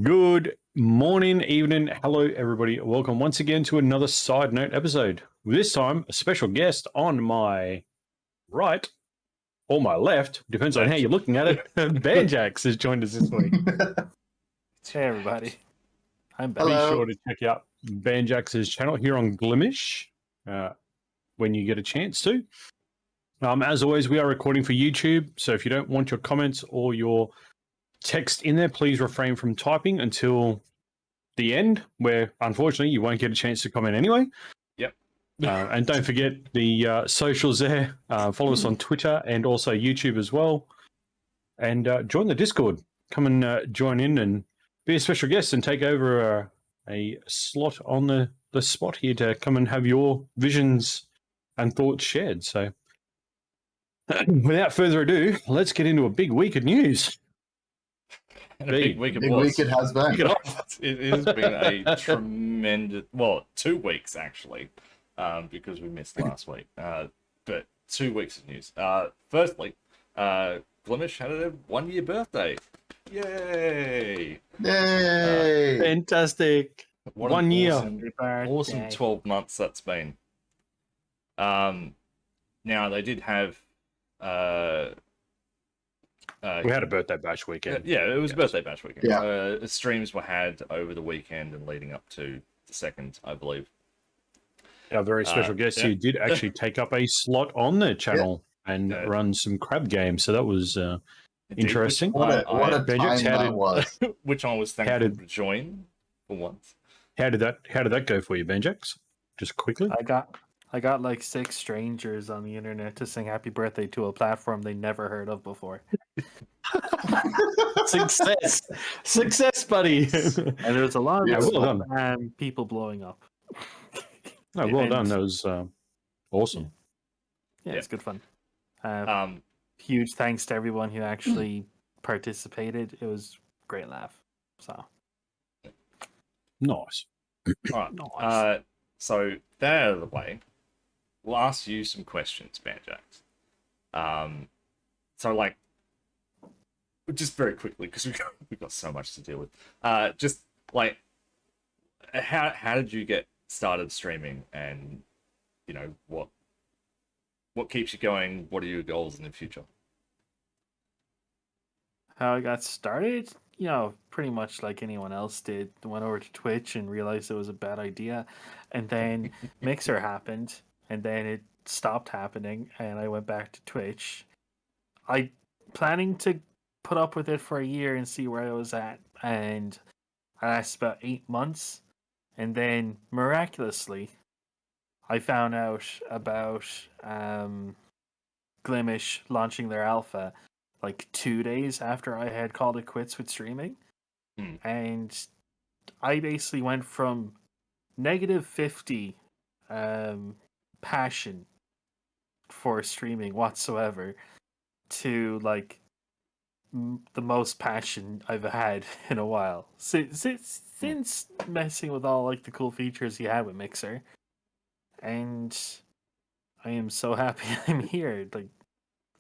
Good morning, evening. Hello, everybody. Welcome once again to another Side Note episode. This time, a special guest on my right or my left, depends on how you're looking at it. Banjax has joined us this week. Hey, everybody. I'm back. Be sure to check out Banjax's channel here on Glimesh when you get a chance to. As always, we are recording for YouTube, so if you don't want your comments or your text in there, please refrain from typing until the end, where unfortunately you won't get a chance to comment anyway. Yep. And don't forget the socials there. Follow us on Twitter and also YouTube as well. And join the Discord. Come and join in and be a special guest and take over a slot on the spot here to come and have your visions and thoughts shared. So without further ado, let's get into a big week of news. And a big week it has been. It has been a tremendous, 2 weeks actually, because we missed last week. But 2 weeks of news. Firstly, Glimesh had a 1 year birthday. Yay! Yay! Fantastic. What 1 year. Awesome 12 months that's been. Now they did have we had a birthday bash weekend. Yeah, it was birthday bash weekend. Yeah. Streams were had over the weekend and leading up to the 2nd, I believe. Our very special guest who did actually take up a slot on their channel and run some crab games. So that was interesting. What a time that was. Which I was thankful to join for once. How did that go for you, Banjax? Just quickly. I got like 6 strangers on the internet to sing happy birthday to a platform they never heard of before. Success, buddy. And there was a lot of well done. People blowing up. No, well done. That was awesome. Yeah, it's good fun. Huge thanks to everyone who actually participated. It was a great laugh. So nice. All right. Nice. So that out of the way, we'll ask you some questions, Banjax. So like, just very quickly because we've got so much to deal with. Just like, how did you get started streaming, and what keeps you going? What are your goals in the future? How I got started? Pretty much like anyone else did. Went over to Twitch and realized it was a bad idea. And then Mixer happened, and then it stopped happening, and I went back to Twitch. I planning to put up with it for a year and see where I was at, and I lasted about 8 months. And then miraculously, I found out about Glimesh launching their alpha like 2 days after I had called it quits with streaming. And I basically went from -50 passion for streaming whatsoever to like the most passion I've had in a while since messing with all like the cool features you had with Mixer. And I am so happy I'm here. Like,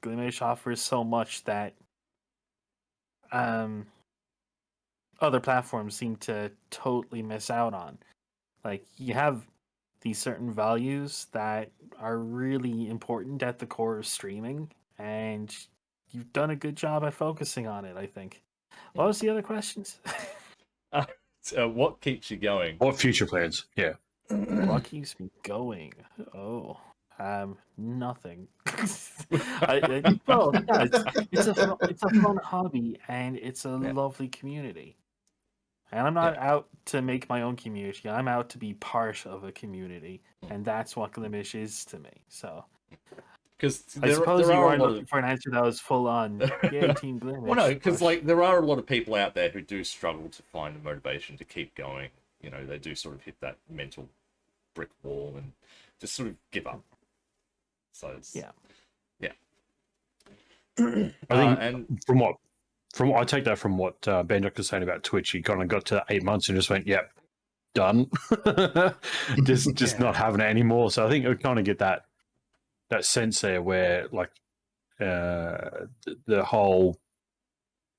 Glimesh offers so much that other platforms seem to totally miss out on. Like, you have these certain values that are really important at the core of streaming, and you've done a good job at focusing on it, I think. What was the other questions? What keeps you going? What future plans? Yeah. What keeps me going? Nothing. It's a fun hobby, and it's a lovely community. And I'm not out to make my own community. I'm out to be part of a community, and that's what Glimesh is to me. So, because I suppose you weren't looking for an answer that was full on. Yeah, Team Glimesh. Well, no, because like there are a lot of people out there who do struggle to find the motivation to keep going. They do sort of hit that mental brick wall and just sort of give up. So it's, yeah. I think from I take that from what Banjax was saying about Twitch. He kind of got to 8 months and just went, "Yep, done." just not having it anymore. So I think I kind of get that sense there where like the whole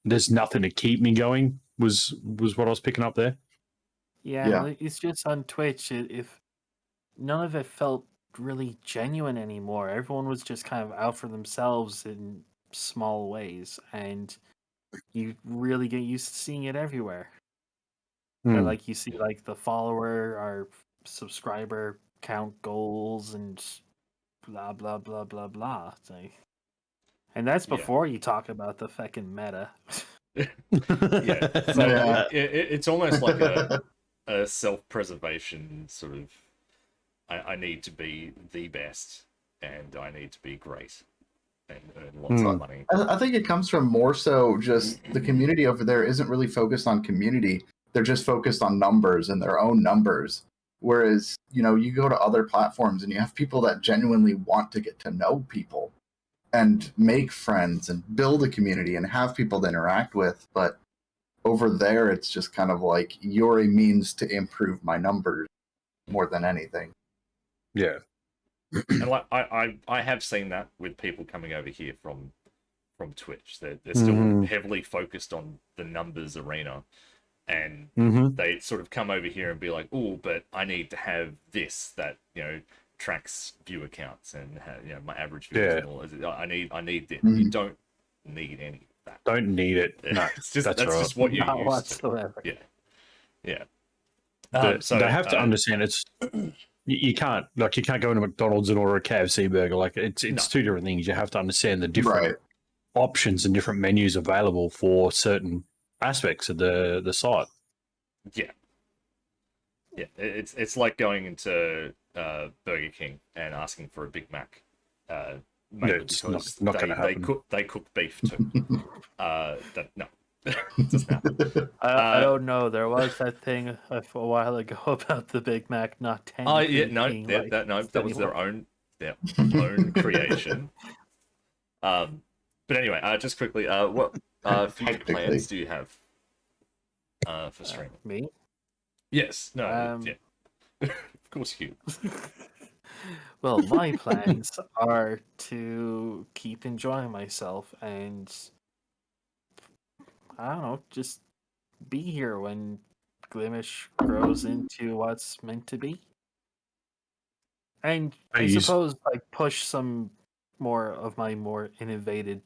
there's nothing to keep me going was what I was picking up there. Yeah, Yeah. like, it's just on Twitch. If none of it felt really genuine anymore, everyone was just kind of out for themselves in small ways, and you really get used to seeing it everywhere. And, like, you see like the follower or subscriber count goals and blah blah blah blah blah. It's like, and that's Yeah. before you talk about the fucking meta. Yeah. So Yeah. it's almost like a self-preservation sort of. I need to be the best, and I need to be great, and earn lots of money. I think it comes from more so just the community over there isn't really focused on community. They're just focused on numbers and their own numbers. Whereas, you go to other platforms and you have people that genuinely want to get to know people and make friends and build a community and have people to interact with. But over there, it's just kind of like you're a means to improve my numbers more than anything. Yeah. And like I have seen that with people coming over here from Twitch. They're still heavily focused on the numbers arena, and they sort of come over here and be like, "Oh, but I need to have this that tracks view accounts and my average views and all. I need this. You don't need any of that. Don't need it. No, it's just that's right. just what you're Not used whatsoever. to. Yeah. So they have to understand it's you can't go into McDonald's and order a KFC burger. Like it's two different things. You have to understand the different options and different menus available for certain aspects of the site. Yeah. It's like going into Burger King and asking for a Big Mac. Mainly it's because not going to happen. they cook beef too. No. Doesn't happen. I don't know. There was that thing a while ago about the Big Mac not technically being that was their own creation. But anyway, just quickly, what future plans do you have for streaming? Me? Yes. No. Yeah. Of course, you. Well, my plans are to keep enjoying myself and I don't know, just be here when Glimesh grows into what's meant to be. And I suppose like push some more of my more innovative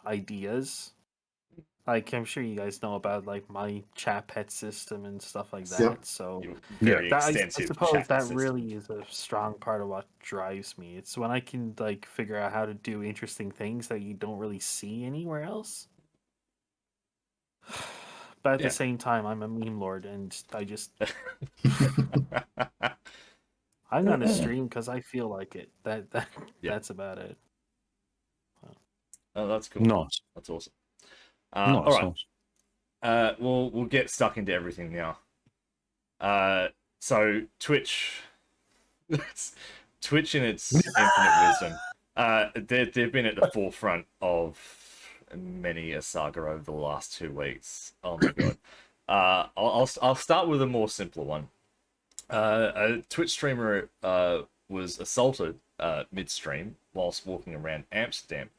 ideas. Like I'm sure you guys know about like my chat pet system and stuff like that. Yep. So very I extensive. suppose that really is a strong part of what drives me. It's when I can like figure out how to do interesting things that you don't really see anywhere else. But at the same time, I'm a meme lord, and I just I'm gonna stream because I feel like it. That's about it. Oh, that's cool. Nice. That's awesome. Nice, all right. Nice. We'll get stuck into everything now. So Twitch, Twitch in its infinite wisdom, they've been at the forefront of many a saga over the last 2 weeks. Oh my god. I'll start with a more simpler one. A Twitch streamer was assaulted midstream whilst walking around Amsterdam.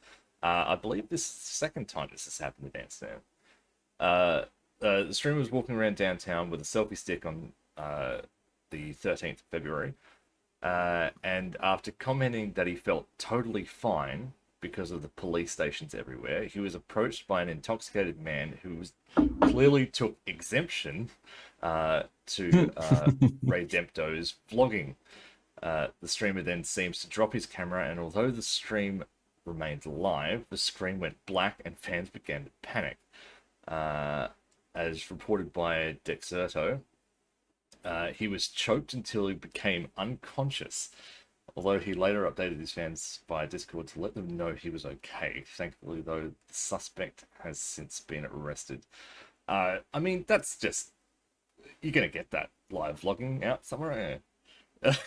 I believe this is the second time this has happened in Amsterdam. The streamer was walking around downtown with a selfie stick on the 13th of February, and after commenting that he felt totally fine because of the police stations everywhere, he was approached by an intoxicated man who clearly took exemption to Ray Dempto's vlogging. The streamer then seems to drop his camera, and although the stream remained live, the screen went black and fans began to panic. As reported by Dexerto, he was choked until he became unconscious, although he later updated his fans via Discord to let them know he was okay. Thankfully, though, the suspect has since been arrested. I mean, that's just... You're going to get that live vlogging out somewhere?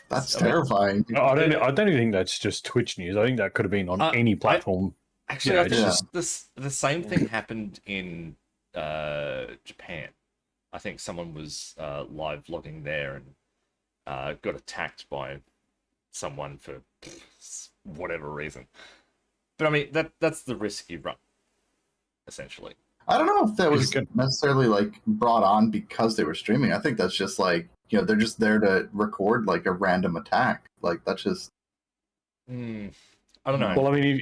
That's terrifying. I don't even think that's just Twitch news. I think that could have been on any platform. Actually, I think the same thing happened in Japan. I think someone was live vlogging there and got attacked by someone for whatever reason. But I mean, that's the risk you run, essentially. I don't know if that Is was it good? necessarily like brought on because they were streaming. I think that's just like, they're just there to record like a random attack. Like that's just I don't know. Well, I mean,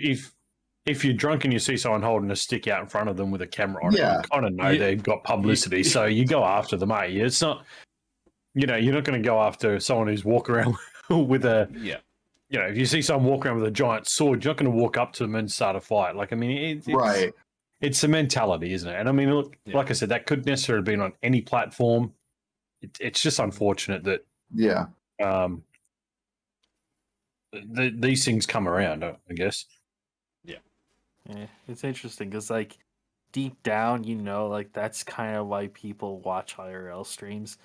if you're drunk and you see someone holding a stick out in front of them with a camera on it, Yeah. you kind of know You- they've got publicity, so you go after them, mate. It's not, you're not going to go after someone who's walking around with a, Yeah. if you see someone walk around with a giant sword, you're not going to walk up to them and start a fight. Like, I mean, right. it's the mentality, isn't it? And I mean, look, Yeah. like I said, that could necessarily have been on any platform. It's just unfortunate that Yeah. um, these things come around, I guess. Yeah, it's interesting because like deep down, like that's kind of why people watch IRL streams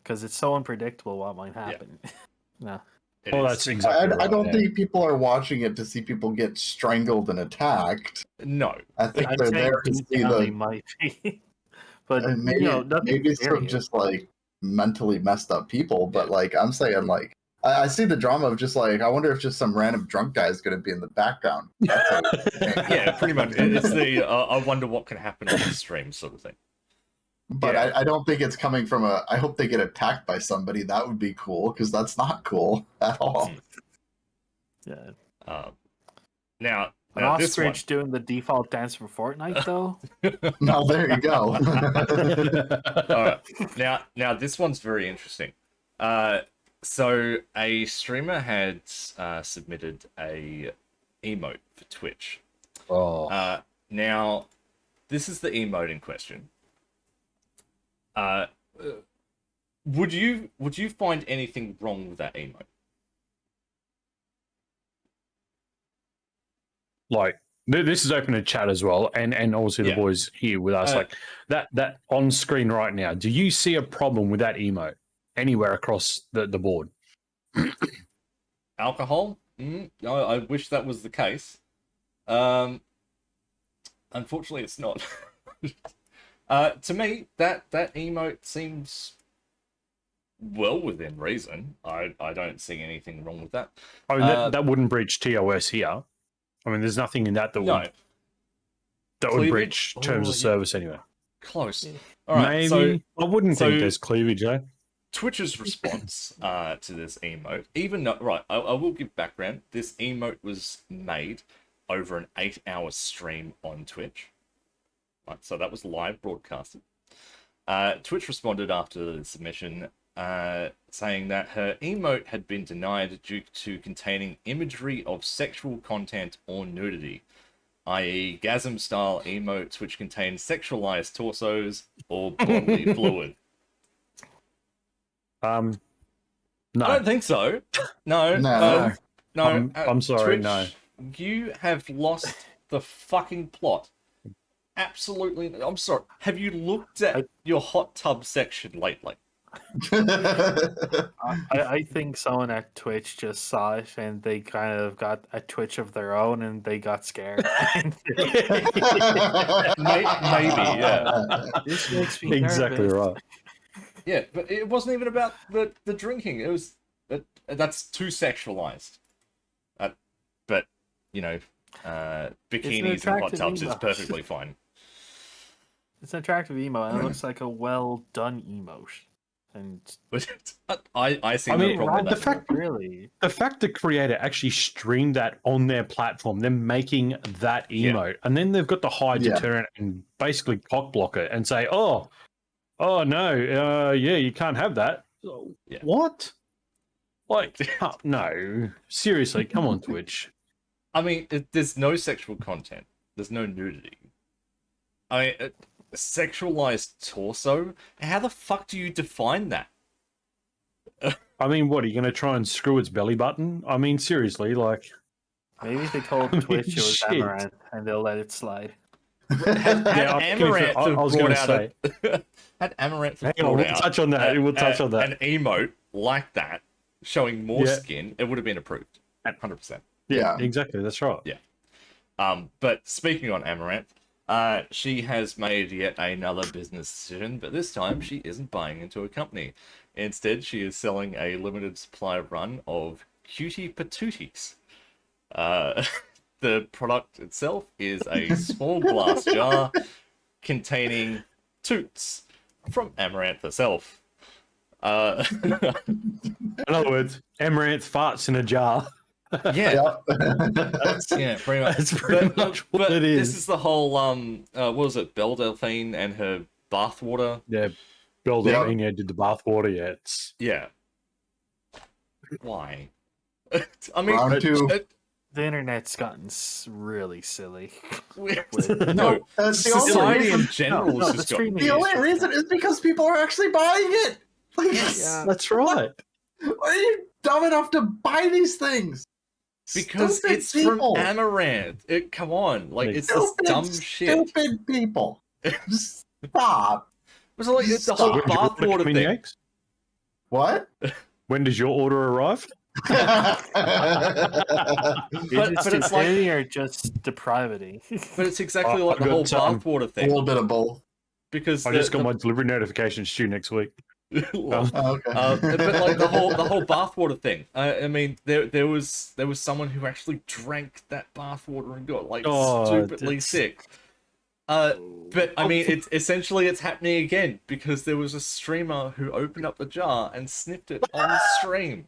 because it's so unpredictable what might happen. No. It Well, is. that's exactly right. I don't yeah. think people are watching it to see people get strangled and attacked. No. I think I'm they're saying there to deep see down they the might be, but maybe nothing maybe it's some serious. just like mentally messed up people. But Yeah. like I'm saying, like I see the drama of just like I wonder if just some random drunk guy is going to be in the background. That's how Yeah, pretty much. It's the I wonder what can happen on the stream sort of thing. But Yeah. I don't think it's coming from a. I hope they get attacked by somebody. That would be cool because that's not cool at all. Yeah. Now An this one. ostrich doing the default dance for Fortnite though. No, there you go. All right. Now this one's very interesting. So a streamer had submitted a emote for Twitch. Oh, Now this is the emote in question. Would you find anything wrong with that emote? like this is open to chat as well, and obviously the Yeah. boys here with us. Like that on screen right now. Do you see a problem with that emote anywhere across the board? Alcohol? I wish that was the case. Unfortunately, it's not. To me, that emote seems well within reason. I don't see anything wrong with that. I mean, that wouldn't breach TOS here. I mean, there's nothing in that No, would Cleavage? breach terms of Oh, service anyway. close. Yeah. All right, Maybe so I wouldn't so- think there's cleavage though. Twitch's response to this emote, even though, right, I will give background. This emote was made over an 8-hour stream on Twitch. Right, so that was live broadcasted. Twitch responded after the submission, saying that her emote had been denied due to containing imagery of sexual content or nudity, i.e., gasm-style emotes which contain sexualized torsos or bodily fluid. No, I don't think so. No, No. no. I'm sorry, no. You have lost the fucking plot. Absolutely. I'm sorry. Have you looked at your hot tub section lately? I think someone at Twitch just saw it and they kind of got a Twitch of their own and they got scared. Maybe, yeah. This makes me exactly nervous. right. Yeah, but it wasn't even about the drinking. It was that's too sexualized. But you know, bikinis and hot attractive tubs is emote. perfectly fine. It's an attractive emote and it looks like a well done emote. And I see I no mean, problem with the that. fact really, the fact the creator actually streamed that on their platform, them making that emote, and then they've got the hide to Yeah. turn it and basically cock block it and say, "Oh no, yeah, you can't have that." Yeah. What? Like, no, seriously, come on, Twitch. I mean, there's no sexual content. There's no nudity. I mean, sexualized torso? How the fuck do you define that? I mean, what are you going to try and screw its belly button? I mean, seriously, like, maybe they told I mean, Twitch it was shit. Amaranth and they'll let it slide. Had Yeah, Amaranth I was brought gonna out say. had Amaranth Hang brought on, we'll out touch on that. We'll touch on that. an emote like that showing more Yeah. skin, it would have been approved. 100%. Yeah, Yeah. exactly. That's right. Yeah. But speaking on Amaranth, she has made yet another business decision, but this time she isn't buying into a company. Instead, she is selling a limited supply run of cutie patooties. The product itself is a small glass jar containing toots from Amaranth herself. In other words, Amaranth farts in a jar. Yeah, Yep. yeah, pretty much. That's pretty much what it is. This is the whole what was it, Belle Delphine and her bathwater? Yeah, Bill Yep. Delphine did the bathwater. Yeah, it's Yeah. Why? I mean, Round two. The internet's gotten really silly. no, the only society in reason- general no, has the just got. streaming The only reason is because people are actually buying it. Like, Yeah. that's right. why are you dumb enough to buy these things? Because Stupid it's people. from Amaranth. Come on, like Like, it's this Stupid, dumb shit. Stupid people. Stop. It's like it's the whole Stop. When's your order bathwater coming, thing. Yanks? What? When does your order arrive? Is it but it's like- stupidity or just depravity? But it's exactly Oh, like the I whole got, bathwater A thing. little bit of both. Because I just got my delivery notifications due next week. Oh, okay. But like the whole bathwater thing. I mean, there was someone who actually drank that bathwater and got like Oh, stupidly it's- sick. But I mean, it's essentially it's happening again because there was a streamer who opened up the jar and sniffed it on stream.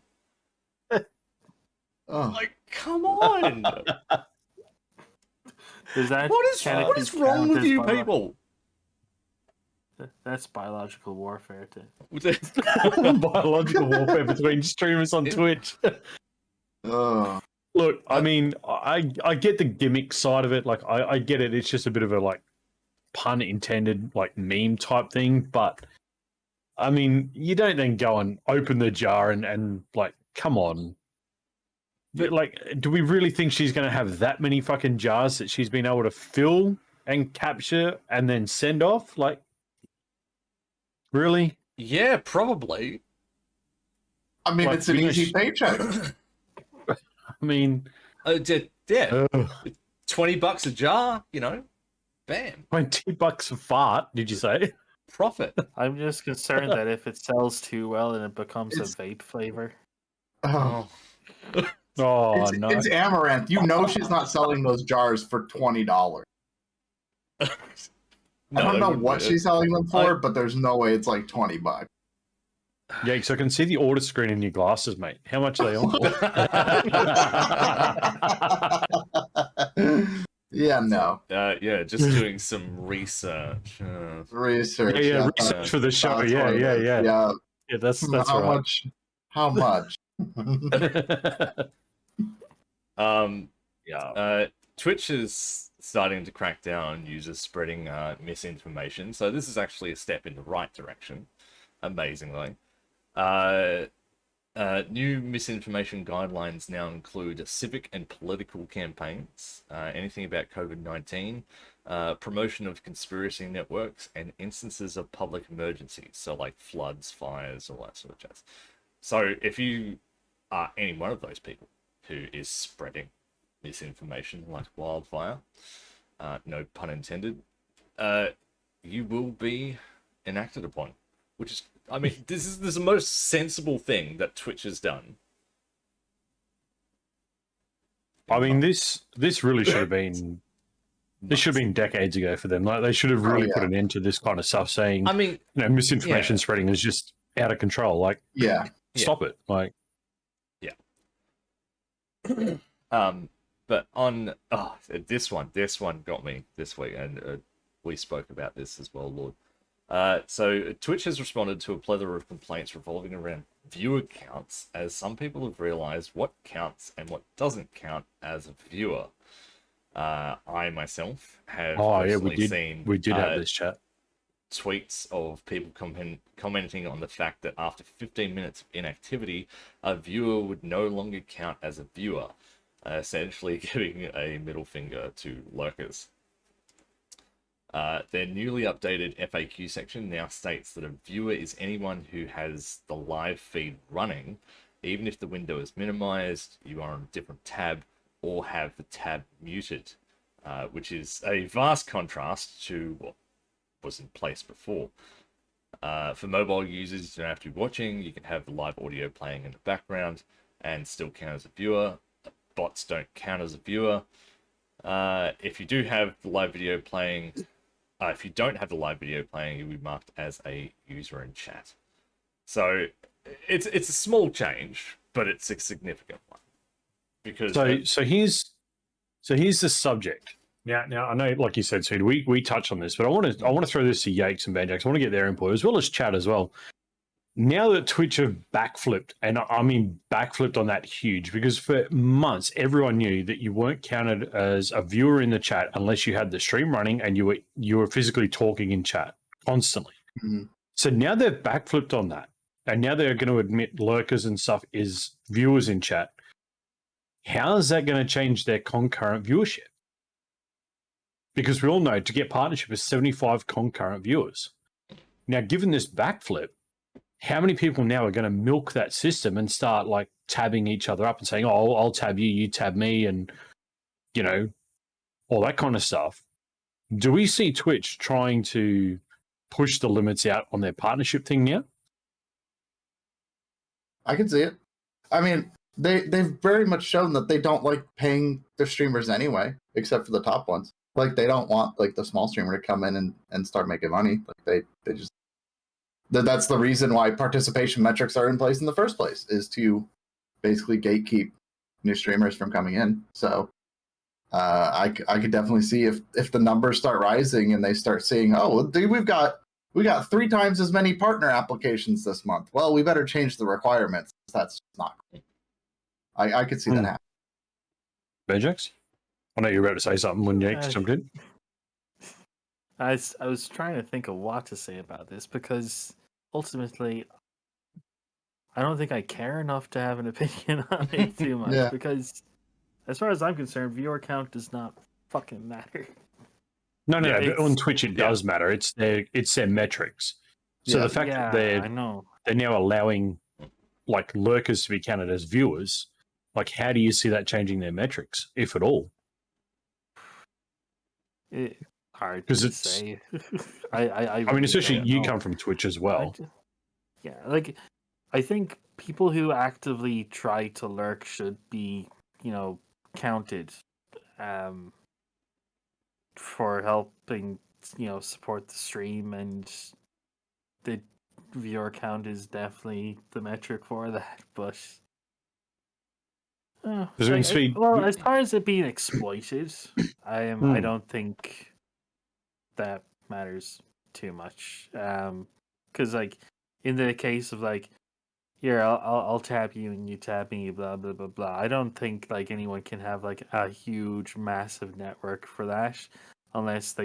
Oh. Like, come on! Is that What is technically wrong count with as you bio- people? That's biological warfare. Biological warfare between streamers on Twitch. Oh. Look, I mean, I get the gimmick side of it. Like, I get it. It's just a bit of a like pun intended, like meme type thing. But I mean, you don't then go and open the jar and like, come on. But like, do we really think she's going to have that many fucking jars that she's been able to fill and capture and then send off? Like, really? Yeah, probably. I mean, Like, it's an you know, easy she- paycheck. I mean, Yeah, ugh, $20 a jar. You know, bam, $20 a fart. Did you say? profit. I'm just concerned that if it sells too well and it becomes It's- a vape flavor. Oh. Oh It's, no! it's Amaranth. You know she's not selling those jars for $20. I don't know what she's selling them for, but there's no way it's like $20. Yeah, so I can see the order screen in your glasses, mate. How much are they on for? Yeah, no. Yeah, just doing some research. Research. Yeah, research for the show. That's Yeah, what it yeah, is. yeah. Yeah. Yeah, that's How right. much? How much? Yeah. Twitch is starting to crack down on users spreading misinformation, so this is actually a step in the right direction, amazingly. New misinformation guidelines now include civic and political campaigns, anything about COVID-19, promotion of conspiracy networks, and instances of public emergencies, so like floods, fires, all that sort of jazz. So if you are any one of those people who is spreading misinformation like wildfire, no pun intended, you will be enacted upon, which is, I mean, this is the most sensible thing that Twitch has done. I mean, this really should have been. This should have been decades ago for them. Like, they should have really put an end to this kind of stuff. Saying, I mean, misinformation yeah. spreading is just out of control. Like, Yeah. stop it. Like, but on this one got me this week, and we spoke about this as well, Lord. So Twitch has responded to a plethora of complaints revolving around viewer counts, as some people have realized what counts and what doesn't count as a viewer. I myself have seen we did have this chat. tweets of people commenting on the fact that after 15 minutes of inactivity, a viewer would no longer count as a viewer, essentially giving a middle finger to lurkers. Their newly updated FAQ section now states that a viewer is anyone who has the live feed running, even if the window is minimized, you are on a different tab, or have the tab muted, which is a vast contrast to what was in place before. For mobile users, you don't have to be watching. You can have the live audio playing in the background and still count as a viewer. Bots don't count as a viewer. If you do have the live video playing, if you don't have the live video playing, you'll be marked as a user in chat. So it's a small change, but it's a significant one. Because so here's the subject. Now I know, like you said, Sud, we touched on this, but I want to throw this to Yakes and Banjax. I want to get their input as well as chat as well. Now that Twitch have backflipped, and I mean backflipped on that huge, because for months everyone knew that you weren't counted as a viewer in the chat unless you had the stream running and you were physically talking in chat constantly. Mm-hmm. So now they've backflipped on that, and now they're going to admit lurkers and stuff is viewers in chat. How is that going to change their concurrent viewership? Because we all know to get partnership is 75 concurrent viewers. Now, given this backflip, how many people now are going to milk that system and start like tabbing each other up and saying, "Oh, I'll tab you, you tab me," and you know, all that kind of stuff? Do we see Twitch trying to push the limits out on their partnership thing now? I can see it. I mean, they've very much shown that they don't like paying their streamers anyway, except for the top ones. Like they don't want like the small streamer to come in and start making money. Like they just that's the reason why participation metrics are in place in the first place, is to basically gatekeep new streamers from coming in. So I could definitely see if the numbers start rising and they start seeing, oh, dude, we got 3 times as many partner applications this month. Well, we better change the requirements. That's not cool. I could see that happen. Banjax? I know you were about to say something when Yakes jumped in. I was trying to think of what to say about this, because ultimately I don't think I care enough to have an opinion on it too much. Yeah. Because as far as I'm concerned, viewer count does not fucking matter. No, Yeah, but on Twitch it does matter. It's their metrics. So the fact that I know. they're now allowing like lurkers to be counted as viewers, like how do you see that changing their metrics, if at all? Hard 'Cause to it's- say. I mean, really especially don't you know. come from Twitch as well. Yeah, like I think people who actively try to lurk should be, counted for helping, support the stream, and the viewer count is definitely the metric for that. But Does it mean speed? well, as far as it being exploited, I don't think that matters too much. Because like in the case of like, here I'll tap you and you tap me, blah blah blah blah. I don't think like anyone can have like a huge massive network for that, unless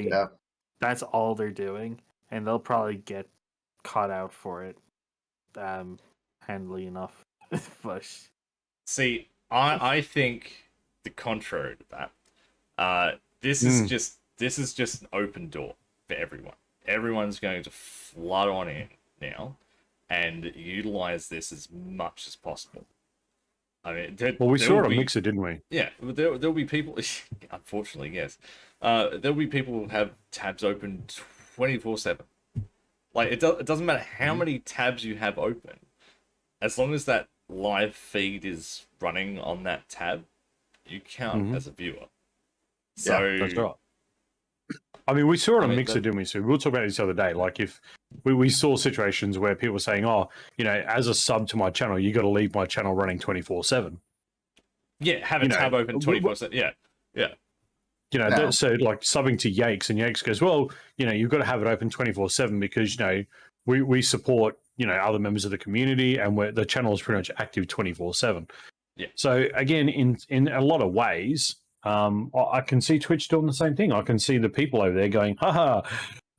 that's all they're doing, and they'll probably get caught out for it, handily enough. But see, I think the contrary to that. This is just an open door for everyone. Everyone's going to flood on in now and utilize this as much as possible. I mean, Well, we saw it on Mixer, didn't we? Yeah, there'll be people. Unfortunately, yes. There'll be people who have tabs open 24/7. Like it doesn't matter how many tabs you have open, as long as that live feed is running on that tab, you count as a viewer. So yeah, that's right. I mean, we saw it on Mixer, that... didn't we? So we were talking about this the other day. Like, if we saw situations where people were saying, "Oh, as a sub to my channel, you got to leave my channel running 24/7." Yeah, have a tab open 24/7. Yeah. So like subbing to Yakes, and Yakes goes, "Well, you've got to have it open 24/7 because we support other members of the community, and the channel is pretty much active 24/7." Yeah. So again, in a lot of ways. I can see Twitch doing the same thing. I can see the people over there going, haha,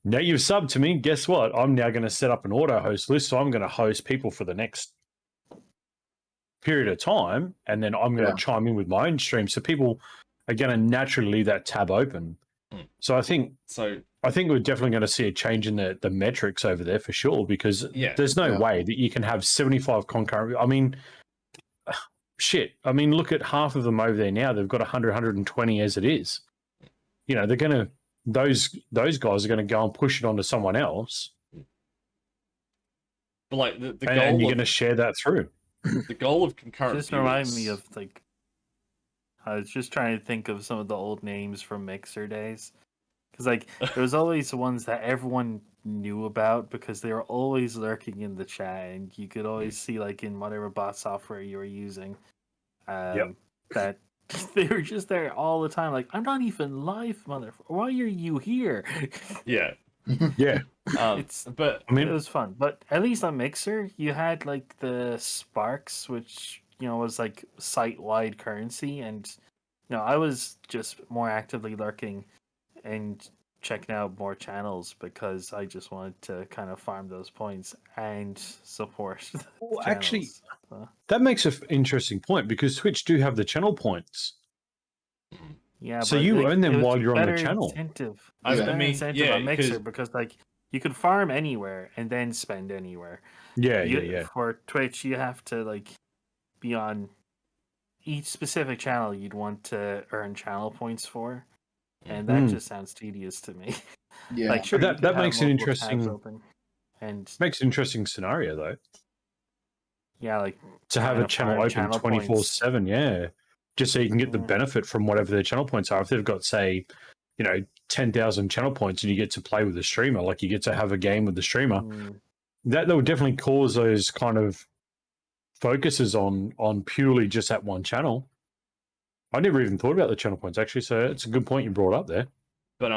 now you've subbed to me. Guess what? I'm now going to set up an auto host list. So I'm going to host people for the next period of time. And then I'm going to chime in with my own stream. So people are going to naturally leave that tab open. So I think we're definitely going to see a change in the metrics over there for sure, because there's no way that you can have 75 concurrent. I mean, shit. I mean, look at half of them over there now. They've got 100, 120 as it is. They're going to, those guys are going to go and push it onto someone else. But like the goal, and you're going to share that through. The goal of concurrent just remind me of like, I was just trying to think of some of the old names from Mixer days. Because like there was always the ones that everyone knew about because they were always lurking in the chat, and you could always see like in whatever bot software you were using, that they were just there all the time. Like, I'm not even live, mother. Why are you here? Yeah. Yeah. But I mean, It was fun, but at least on Mixer, you had like the Sparks, which was like site-wide currency, and I was just more actively lurking and checking out more channels because I just wanted to kind of farm those points and support the well, channels. actually, So, that makes an interesting point because Twitch do have the channel points. yeah, So but you like, earn them it was while you're on the better channel. Incentive. I Better mean, incentive yeah, on Mixer because because like you could farm anywhere and then spend anywhere. Yeah. For Twitch, you have to like be on each specific channel you'd want to earn channel points for, and that just sounds tedious to me. Yeah. Like, sure, you That could that have makes an multiple tabs interesting open, and scenario though. yeah, like To have trying a channel farm open points. 24/7, yeah. Just so you can get the Yeah. benefit from whatever their channel points are. If they've got, say, 10,000 channel points and you get to play with the streamer, like you get to have a game with the streamer, Mm, that would definitely cause those kind of focuses on purely just that one channel. I never even thought about the channel points actually, so it's a good point you brought up there. But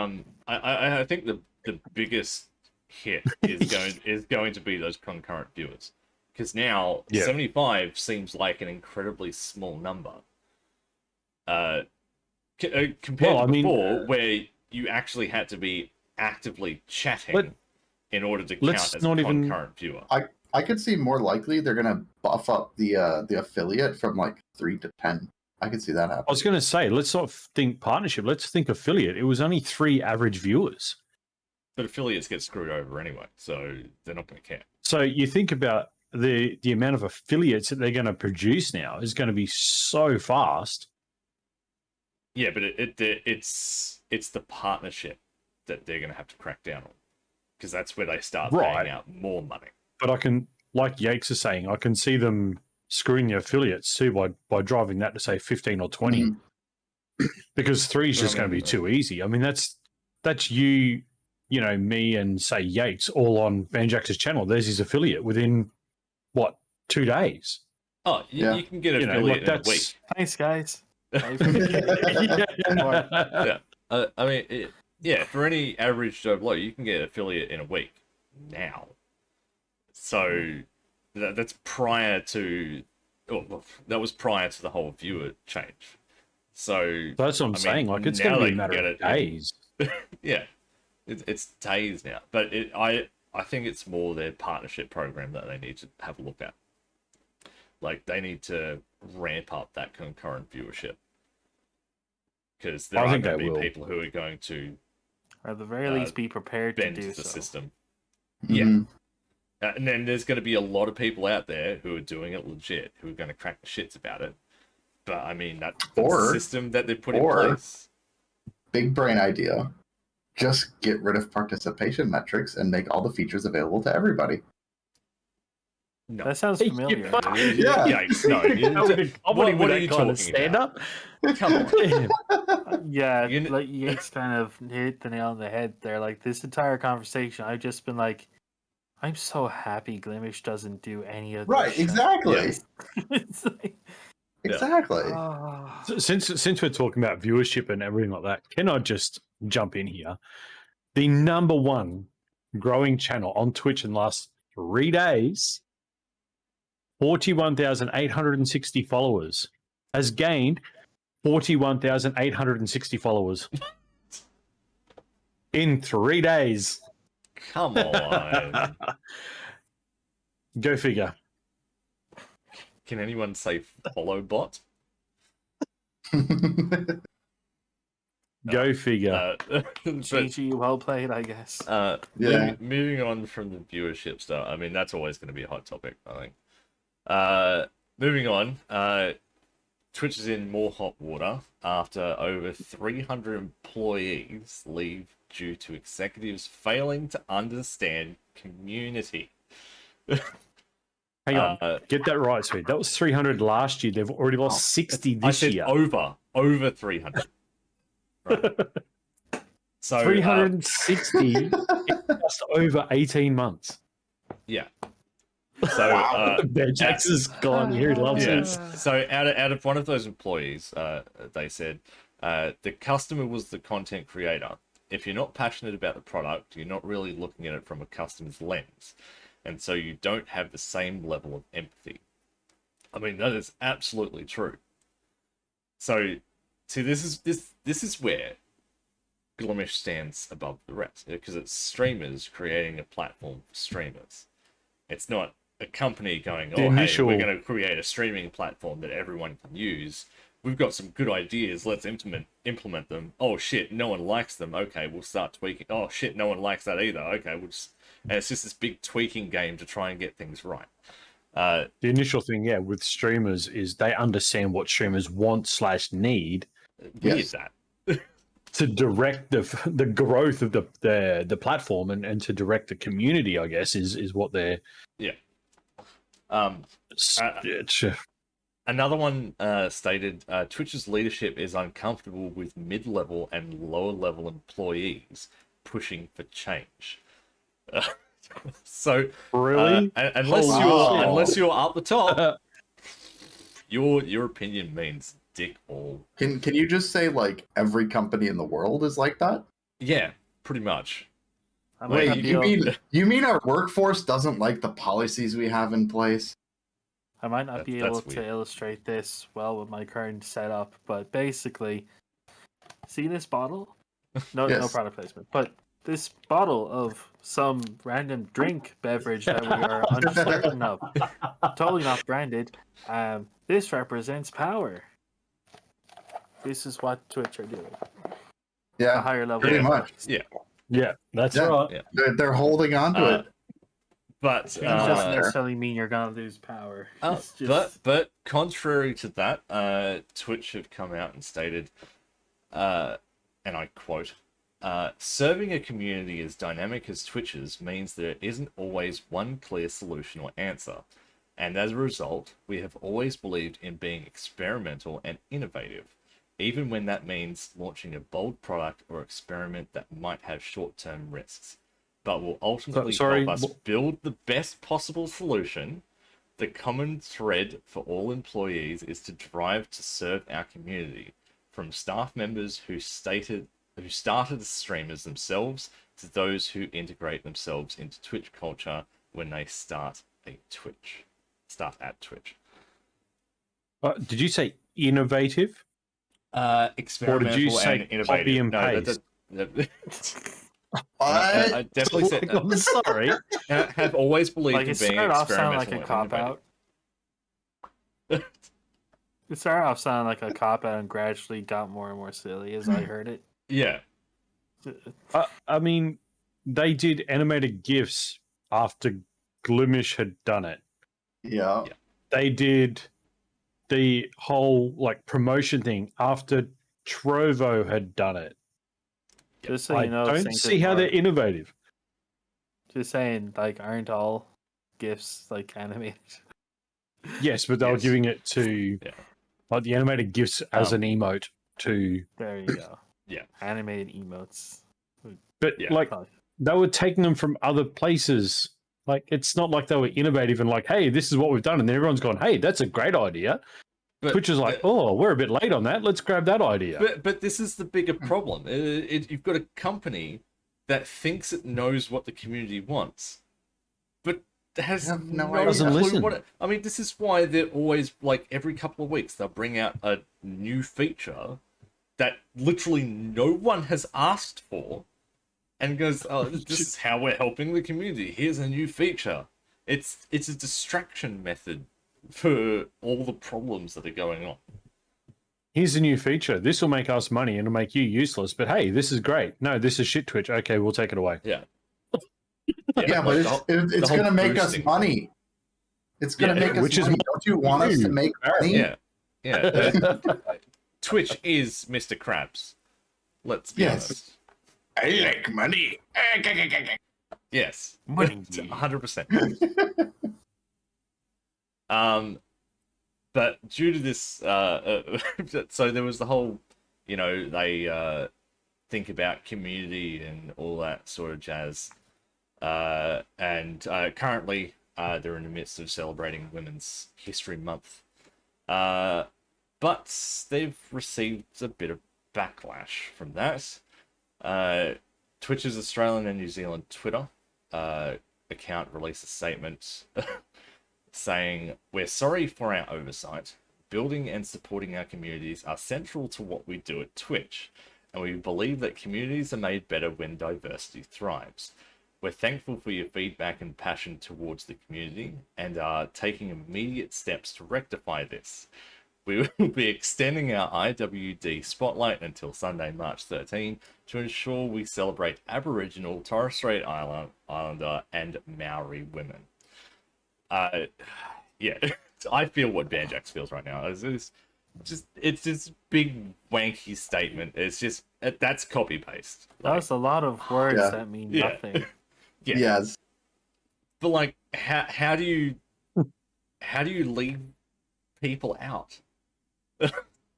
I think the biggest hit is going to be those concurrent viewers, because now 75 seems like an incredibly small number. Compared to before, where you actually had to be actively chatting in order to count as a concurrent viewer. I could see more likely they're gonna buff up the affiliate from like 3 to 10. I could see that happen. I was going to say, let's not think partnership. Let's think affiliate. It was only 3 average viewers. But affiliates get screwed over anyway, so they're not going to care. So you think about the amount of affiliates that they're going to produce now is going to be so fast. Yeah, but it's the partnership that they're going to have to crack down on, because that's where they start paying out more money. But I can, like Yates is saying, I can see them screwing the affiliates too by driving that to say 15 or 20, because 3 is just going to be too easy. I mean, that's you, me and say Yates all on Banjax's channel. There's his affiliate within what 2 days. Oh, you can get an affiliate in a week. Thanks, guys. Yeah. I mean, for any average Joe Blow, you can get an affiliate in a week now. So that's prior to, that was prior to the whole viewer change. So that's what I'm saying. Like, it's going to be a matter of days. Yeah, it's days now. But I think it's more their partnership program that they need to have a look at. Like, they need to ramp up that concurrent viewership, because there are going to be people who are going to, or at the very least, be prepared to do the so. system. Yeah. And then there's going to be a lot of people out there who are doing it legit, who are going to crack the shits about it. But I mean, that's the system that they put in place. Big brain idea. Just get rid of participation metrics and make all the features available to everybody. No. That sounds familiar. Yeah. Yikes, no. What are you talking about? Come on. Yeah, like Yates kind of hit the nail on the head there. Like, this entire conversation, I've just been like, I'm so happy Glimesh doesn't do any of this. Right, exactly. It's like, exactly. So since we're talking about viewership and everything like that, can I just jump in here? The number 1 growing channel on Twitch in the last 3 days, 41,860 followers, has gained 41,860 followers in 3 days. Come on. Go figure. Can anyone say follow bot? Go figure. GG, well played, I guess. Moving on from the viewership stuff. I mean, that's always going to be a hot topic, I think. Moving on. Twitch is in more hot water after over 300 employees leave due to executives failing to understand community. Hang on, get that right, Sweet. That was 300 last year. They've already lost 60 this year. Over 300. Right. So 360 in just over 18 months. yeah. So Banjax is gone here. He loves yes. it. So out of one of those employees, they said the customer was the content creator. If you're not passionate about the product, you're not really looking at it from a customer's lens, and so you don't have the same level of empathy. I mean, that is absolutely true. So, see, this is where Glimesh stands above the rest, because it's streamers creating a platform for streamers. It's not a company going, oh, hey, we're going to create a streaming platform that everyone can use. We've got some good ideas. Let's implement them. Oh, shit, no one likes them. Okay, we'll start tweaking. Oh, shit, no one likes that either. Okay, we'll just... And it's just this big tweaking game to try and get things right. The initial thing, yeah, with streamers is they understand what streamers want/need. Weird that. To direct the growth of the platform and to direct the community, I guess, is what they're... Yeah. Another one stated, Twitch's leadership is uncomfortable with mid-level and lower-level employees pushing for change. So really, unless you're up the top, your opinion means dick all. Can you just say like every company in the world is like that? Yeah, pretty much. Wait, you mean our workforce doesn't like the policies we have in place? I might not be able to illustrate this well with my current setup, but basically, see this bottle? No product placement, but this bottle of some random beverage that we are uncertain of, totally not branded. This represents power. This is what Twitch are doing. Yeah, a higher level. pretty much. Yeah, that's right. Yeah. They're holding on to it. But it doesn't necessarily mean you're gonna lose power. But contrary to that, Twitch have come out and stated, and I quote, serving a community as dynamic as Twitch's means there isn't always one clear solution or answer. And as a result, we have always believed in being experimental and innovative, even when that means launching a bold product or experiment that might have short-term risks, but will ultimately help us build the best possible solution. The common thread for all employees is to drive to serve our community, from staff members who started as streamers themselves to those who integrate themselves into Twitch culture when they start at Twitch. Did you say innovative? Experimental, or did you say and innovative? Copy and paste? I definitely said. I'm sorry. Have always believed like in being experimental. It started off sounding experimental. like a cop out. It started off sounding like a cop out and gradually got more and more silly as I heard it. Yeah. I mean, they did animated GIFs after Glimesh had done it. Yeah. They did the whole like promotion thing after Trovo had done it. Just so you know, I don't see how they're innovative. Just saying, like, aren't all GIFs like animated? Yes, but they were giving it to like the animated GIFs as an emote to. There you go. Yeah, animated emotes. But like they were taking them from other places. Like it's not like they were innovative and like, hey, this is what we've done, and then everyone's gone, hey, that's a great idea. But Twitch is like, oh, we're a bit late on that. Let's grab that idea. But this is the bigger problem. You've got a company that thinks it knows what the community wants, but has no clue what it. I mean, this is why they're always like every couple of weeks they'll bring out a new feature that literally no one has asked for, and goes, "Oh, this is how we're helping the community. Here's a new feature." It's a distraction method for all the problems that are going on. Here's a new feature. This will make us money and it'll make you useless. But hey, this is great. No, this is shit, Twitch. Okay, we'll take it away. Yeah. Yeah, but it's going to make us money. It's going to make us money. Don't you want us to make money? Yeah. Yeah. Twitch is Mr. Krabs. Let's be honest. I like money. Yes. Money. 100%. But due to this, so there was the whole, they think about community and all that sort of jazz. And currently, they're in the midst of celebrating Women's History Month. But they've received a bit of backlash from that. Twitch's Australian and New Zealand Twitter account released a statement saying, "We're sorry for our oversight. Building and supporting our communities are central to what we do at Twitch, and we believe that communities are made better when diversity thrives. We're thankful for your feedback and passion towards the community and are taking immediate steps to rectify this. We will be extending our IWD spotlight until Sunday, March 13, to ensure we celebrate Aboriginal, Torres Strait Islander, and Maori women." Yeah, I feel what Banjax feels right now. It's this big wanky statement. It's just that's copy paste. That's a lot of words Yeah. that mean Yeah. nothing. Yeah. Yes. But like, how do you leave people out?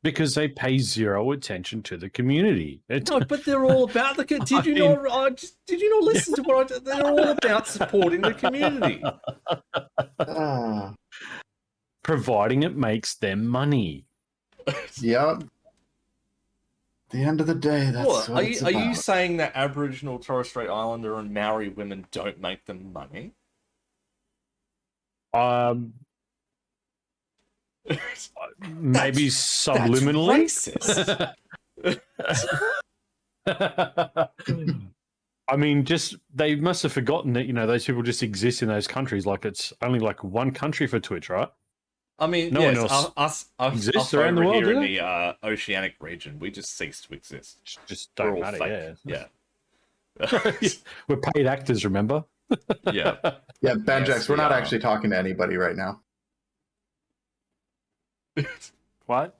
Because they pay zero attention to the community. No, but they're all about the. Did you did you not listen to what I? They're all about supporting the community. Ah, Providing it makes them money. yep. At the end of the day, that's What what are it's you? Are you about. saying that Aboriginal, Torres Strait Islander, and Maori women don't make them money? Maybe That's subliminally. racist. I mean, just they must have forgotten that those people just exist in those countries. Like it's only like one country for Twitch, right? I mean, No one yes, else us exists over around the world, here in do the oceanic region, we just cease to exist. Just We're don't all matter. fake. Yeah, Yeah. we're paid actors. Remember? Yeah. Yeah, Banjax, Yes, we're we not are. actually talking to anybody right now. What?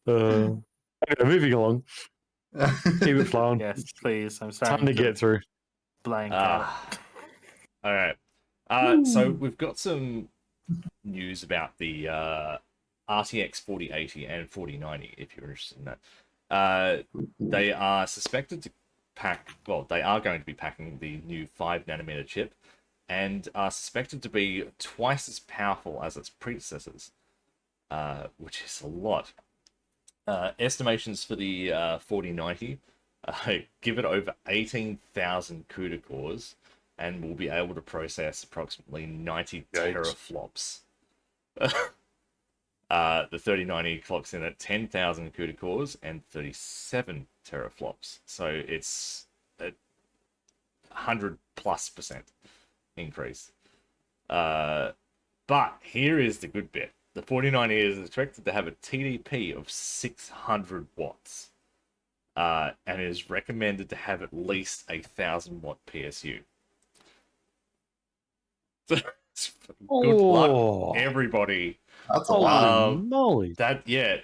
Anyway, moving along. Keep it flowing. Yes, please. I'm Time starting to get through. blank out. All right. So we've got some news about the RTX 4080 and 4090, if you're interested in that. They are suspected to they are going to be packing the new 5nm chip and are suspected to be twice as powerful as its predecessors, which is a lot. Estimations for the 4090 give it over 18,000 CUDA cores and will be able to process approximately 90 teraflops. The 3090 clocks in at 10,000 CUDA cores and 37 teraflops. So it's a 100+% increase. But here is the good bit. The 4090 is expected to have a TDP of 600 watts. And is recommended to have at least a 1,000-watt PSU. So, good luck, everybody. That's a Holy lot. moly!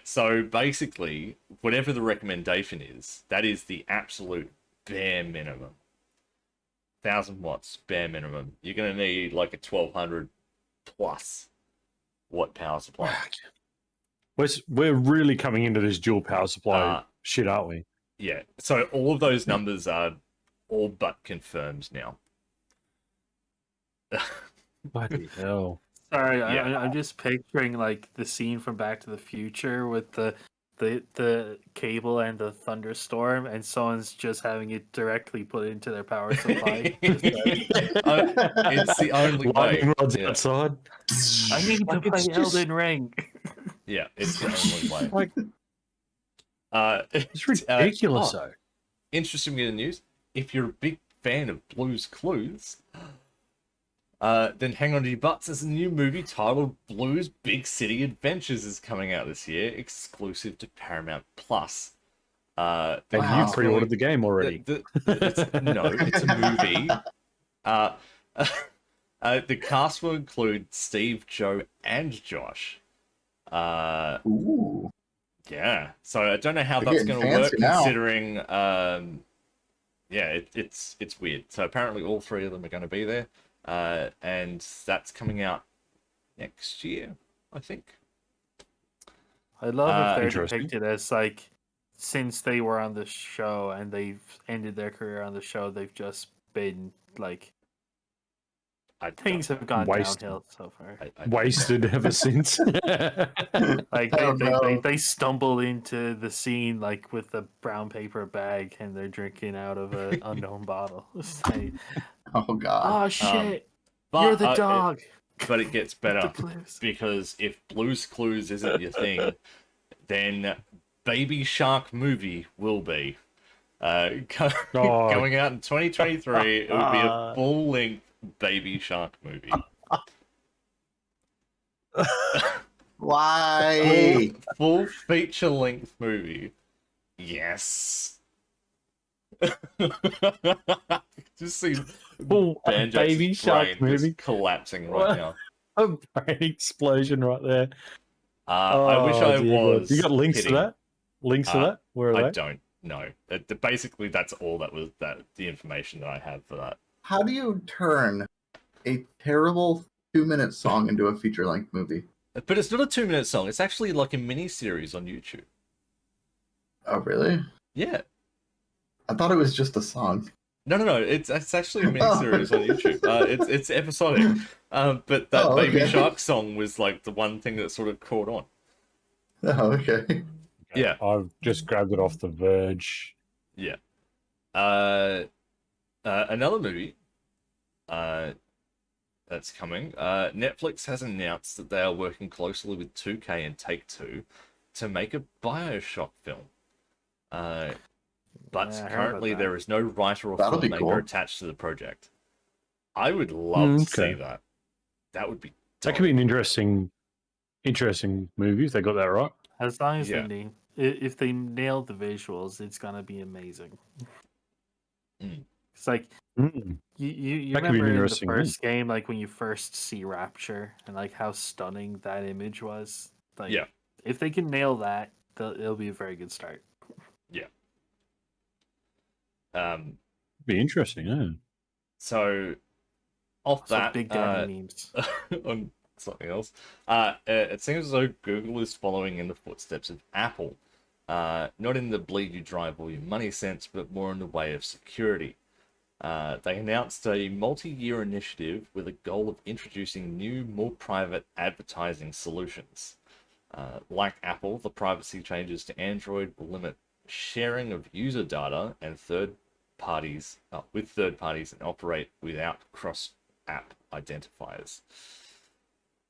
So basically, whatever the recommendation is, that is the absolute bare minimum. 1,000 watts, bare minimum. You're going to need like a 1,200 plus watt power supply. We're really coming into this dual power supply shit, aren't we? Yeah. So all of those numbers are all but confirmed now. Bloody hell! Sorry, Yeah. I'm just picturing like the scene from Back to the Future with the cable and the thunderstorm, and someone's just having it directly put into their power supply. It's the only way. Lightning rods Yeah. outside. I need to Like, play it's just- Elden Ring. Yeah, it's the only way. Like it's ridiculous, though. Interesting bit of news. If you're a big fan of Blue's Clues, then hang on to your butts. There's a new movie titled Blue's Big City Adventures is coming out this year, exclusive to Paramount Plus. And Wow. you've pre-ordered the game already. It's a movie. The cast will include Steve, Joe, and Josh. Ooh. Yeah, so I don't know how They're that's getting going to work, fancy now. considering, it's weird. So apparently all three of them are going to be there, and that's coming out next year, I think. I love if they're Interesting. depicted as like, since they were on the show and they've ended their career on the show, they've just been like, things have gone Wasted. downhill so far. Wasted ever since. Like I don't know. they stumble into the scene like with a brown paper bag and they're drinking out of an unknown bottle. It's like, Oh God. oh shit, But, you're the dog. but it gets The better blues. because if Blue's Clues isn't your thing, then Baby Shark Movie will be. Going out in 2023, it would be a full-length Baby Shark movie. Why? Full feature-length movie. Yes. Just see Full Banjax's Baby Shark brain movie. just collapsing right now. A brain explosion right there. I wish I dear God. was. You got links kidding. to that? Links to that? Where are I they? don't know. Basically, that's all the information that I have for that. How do you turn a terrible 2-minute song into a feature-length movie? But it's not a 2-minute song. It's actually like a mini series on YouTube. Oh, really? Yeah. I thought it was just a song. No. It's actually a mini series on YouTube. It's episodic. But that Baby Shark song was like the one thing that sort of caught on. Oh, okay. Yeah. I've just grabbed it off The Verge. Yeah. Another movie that's coming. Netflix has announced that they are working closely with 2K and Take-Two to make a BioShock film. But currently there is no writer or filmmaker attached to the project. I would love to see that. That would be That could be an interesting movie if they got that right. As long as if they nail the visuals, it's gonna be amazing. It's like you That could be an remember in the interesting first game, like when you first see Rapture and like how stunning that image was. Like, if they can nail that, it'll be a very good start. Yeah. Be interesting, yeah. So off that, Big Daddy memes. on something else, it seems as though Google is following in the footsteps of Apple. Not in the bleed you drive all your money sense, but more in the way of security. They announced a multi-year initiative with a goal of introducing new, more private advertising solutions. Like Apple, the privacy changes to Android will limit sharing of user data and with third parties and operate without cross-app identifiers.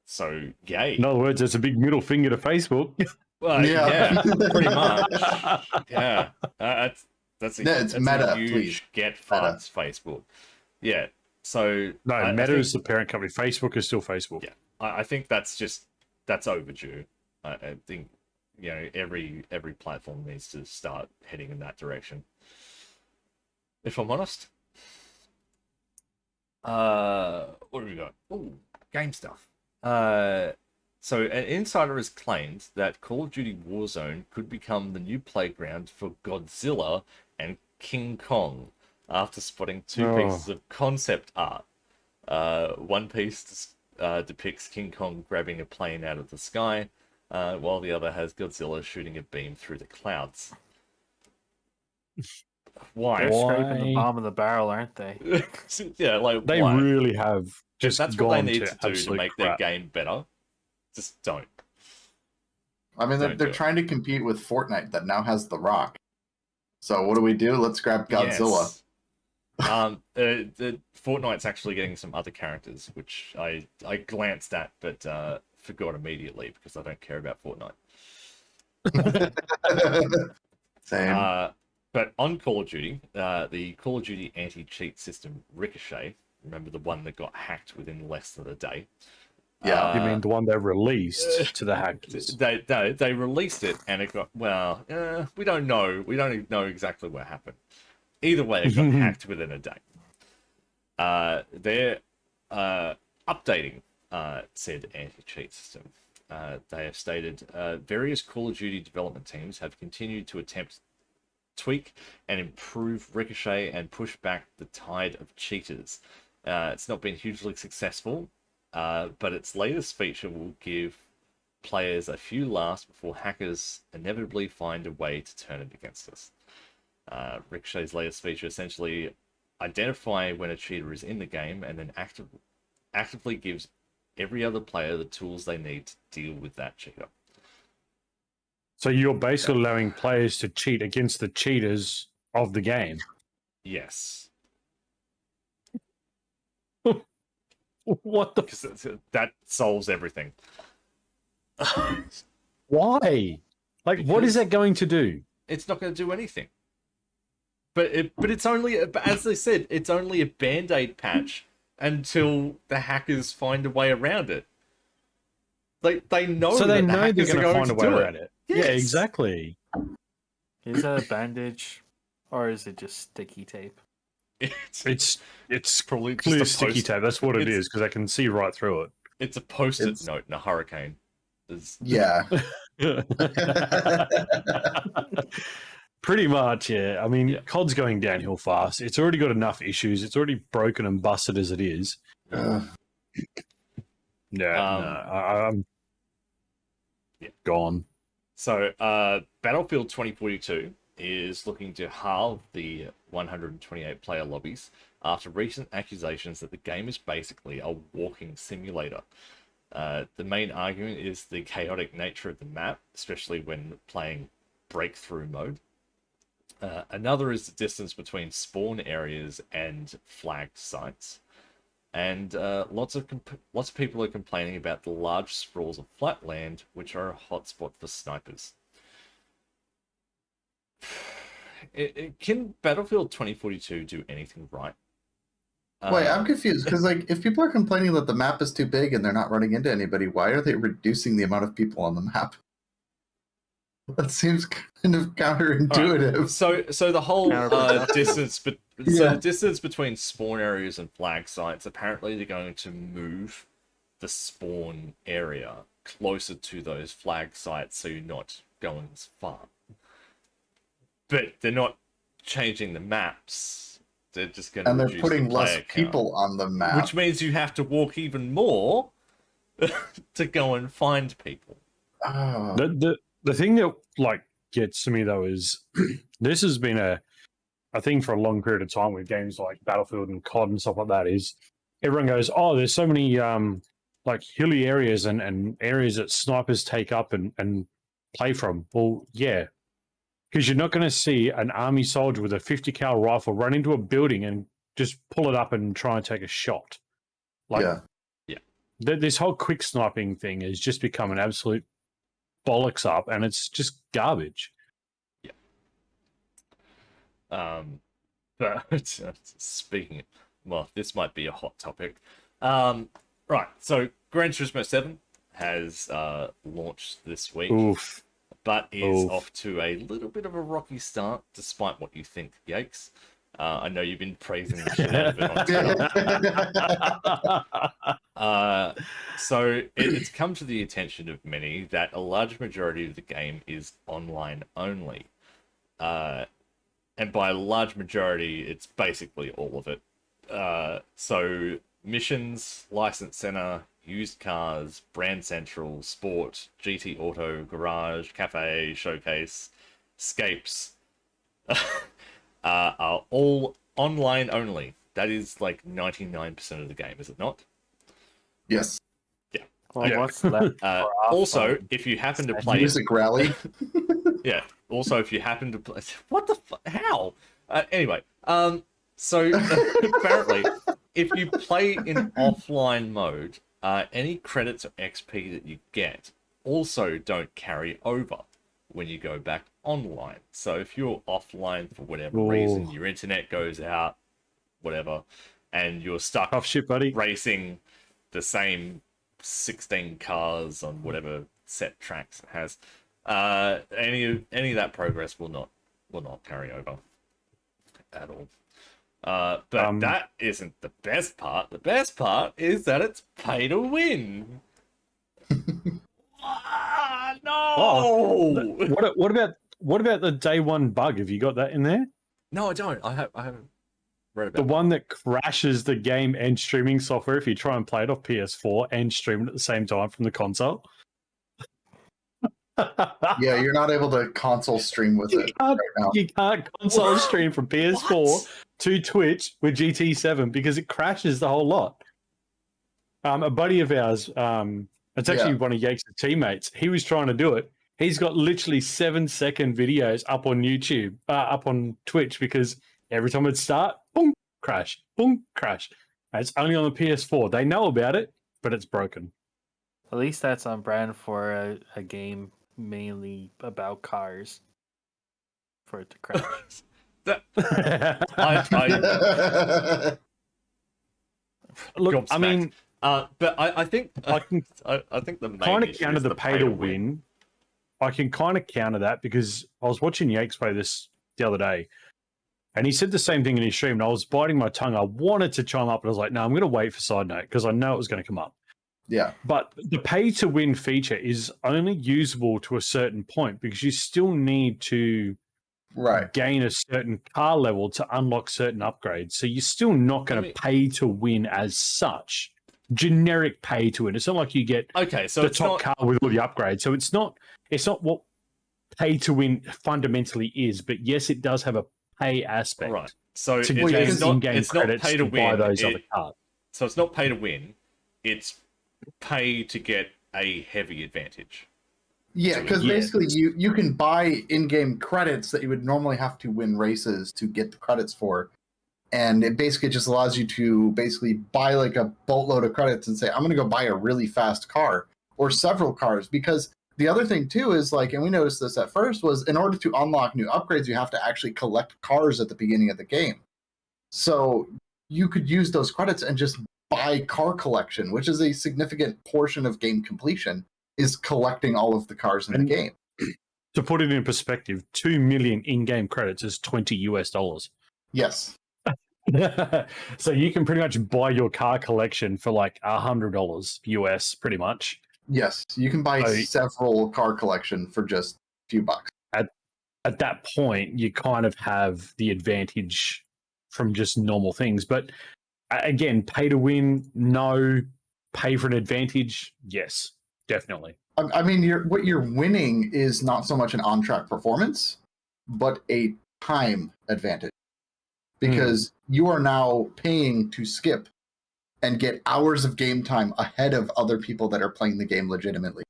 So, yay. In other words, it's a big middle finger to Facebook. Well, yeah, pretty much. Yeah, that's a Meta, huge please. get fucked Facebook. Yeah, so no, Meta is the parent company. Facebook is still Facebook. Yeah, I think that's overdue. I think every platform needs to start heading in that direction. If I'm honest. What have we got? Ooh, game stuff. So an insider has claimed that Call of Duty Warzone could become the new playground for Godzilla and King Kong after spotting two pieces of concept art. One piece depicts King Kong grabbing a plane out of the sky, while the other has Godzilla shooting a beam through the clouds. Why? They're scraping the bottom of the barrel, aren't they? Yeah, like they why? really have just that's gone what they need to to do to make their game better. Just don't. I mean, they're trying to compete with Fortnite that now has The Rock. So what do? Let's grab Godzilla. Yes. The Fortnite's actually getting some other characters, which I glanced at, but forgot immediately because I don't care about Fortnite. Same. But on Call of Duty, the Call of Duty anti-cheat system Ricochet, remember the one that got hacked within less than a day? Yeah, you mean the one they released to the hackers? They released it, and it got we don't know. We don't know exactly what happened. Either way, it got hacked within a day. They're updating said anti-cheat system. They have stated various Call of Duty development teams have continued to attempt tweak and improve Ricochet and push back the tide of cheaters. It's not been hugely successful, but its latest feature will give players a few laughs before hackers inevitably find a way to turn it against us. Ricochet's latest feature essentially identify when a cheater is in the game and then actively gives every other player the tools they need to deal with that cheater. So you're basically allowing players to cheat against the cheaters of the game. Yes. What the? Because that solves everything. Why? Like, what is Because- that going to do? It's not going to do anything. But it's only, as I said, it's only a band-aid patch until the hackers find a way around it. They know So they that the know they're hackers are going to going find to a way do around it. it. Yes. Yeah, exactly. Is that a bandage, or is it just sticky tape? It's probably just Clear a sticky post- tape. That's what it it's- is because I can see right through It's a post-it It's- note in a hurricane. There's- Yeah. it. Pretty much, yeah. I mean, Yeah. COD's going downhill fast. It's already got enough issues. It's already broken and busted as it is. Ugh. I'm gone. So, Battlefield 2042 is looking to halve the 128 player lobbies after recent accusations that the game is basically a walking simulator. The main argument is the chaotic nature of the map, especially when playing breakthrough mode. Another is the distance between spawn areas and flagged sites. And lots of people are complaining about the large sprawls of flat land, which are a hotspot for snipers. Can Battlefield 2042 do anything right? Wait, I'm confused because like if people are complaining that the map is too big and they're not running into anybody, why are they reducing the amount of people on the map? That seems kind of counterintuitive. So the whole distance, so Yeah. the distance between spawn areas and flag sites, apparently they're going to move the spawn area closer to those flag sites, so you're not going as far. But they're not changing the maps. They're just going to And they're reduce putting the less player count, people on the map. which means you have to walk even more to go and find people. Oh. The thing that like gets to me though is this has been a thing for a long period of time with games like Battlefield and COD and stuff like that. Is everyone goes, oh, there's so many like hilly areas and areas that snipers take up and play from. Well, yeah, because you're not going to see an army soldier with a 50 cal rifle run into a building and just pull it up and try and take a shot. Like, Yeah. this whole quick sniping thing has just become an absolute bollocks up, and it's just garbage. But speaking, well, this might be a hot topic. Right, so Gran Turismo 7 has launched this week, Oof. but is Oof. off to a little bit of a rocky start, despite what you think, Yakes. I know you've been praising the shit out of it on Twitter. So it's come to the attention of many that a large majority of the game is online only. And by a large majority, it's basically all of it. So missions, license center, used cars, brand central, sport, GT Auto, garage, cafe, showcase, scapes are all online only. That is like 99% of the game, is it not? Yes. Well, Yeah. what's left? for Also, offline? if you happen to play, Music rally. yeah. Also, if you happen to play, what the how? Anyway, so apparently, if you play in offline mode, any credits or XP that you get also don't carry over when you go back online. So if you're offline for whatever reason, Ooh. your internet goes out, whatever, and you're stuck Tough shit, buddy. racing the same 16 cars on whatever set tracks it has, any of that progress will not carry over at all. But that isn't the best part. The best part is that it's pay to win. No. Oh, what about the day one bug? Have you got that in there? No, I don't. I haven't read about The that. one that crashes the game and streaming software if you try and play it off PS4 and stream it at the same time from the console. Yeah, you're not able to console stream with it right now. You can't console stream from PS4 to Twitch with GT7 because it crashes the whole lot. A buddy of ours, it's actually one of Yates' teammates. He was trying to do it. He's got literally 7-second videos up on YouTube, up on Twitch, because every time it start, boom, crash, boom, crash. And it's only on the PS4. They know about it, but it's broken. At least that's on brand for a game mainly about cars. For it to crash. Look, I mean, but I think I can I think the main kind of issue counter is the pay to win. I can kind of counter that because I was watching Yakes play this the other day, and he said the same thing in his stream. And I was biting my tongue. I wanted to chime up, but I was like, no, I'm going to wait for side note because I know it was going to come up. Yeah. But the pay to win feature is only usable to a certain point because you still need to gain a certain car level to unlock certain upgrades. So you're still not going to pay to win as such. Generic pay to win. It's not like you get so the top car with all the upgrades. So it's not what pay to win fundamentally is, but yes, it does have a pay aspect. Right. So to it's gain not in-game credits pay to win. buy those other cars. So it's not pay to win. It's pay to get a heavy advantage. Yeah, because basically you can buy in-game credits that you would normally have to win races to get the credits for. And it basically just allows you to basically buy like a boatload of credits and say, I'm going to go buy a really fast car or several cars. Because the other thing too is like, and we noticed this at first, was in order to unlock new upgrades, you have to actually collect cars at the beginning of the game. So you could use those credits and just buy car collection, which is a significant portion of game completion, is collecting all of the cars in the game. To put it in perspective, 2 million in-game credits is $20. Yes. So you can pretty much buy your car collection for like $100 US, pretty much. Yes, you can buy several car collection for just a few bucks. At that point, you kind of have the advantage from just normal things. But again, pay to win, no. Pay for an advantage, yes, definitely. I mean, what you're winning is not so much an on-track performance, but a time advantage. Because you are now paying to skip and get hours of game time ahead of other people that are playing the game legitimately.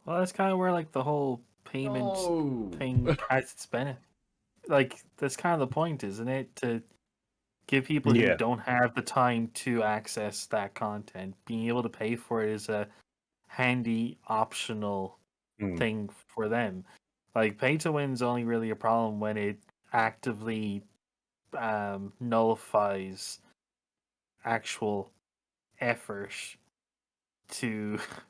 Well, that's kind of where like the whole payment thing has its benefit. Like that's kind of the point, isn't it? To give people who don't have the time to access that content, being able to pay for it is a handy optional thing for them. Like pay to win is only really a problem when it actively nullifies actual effort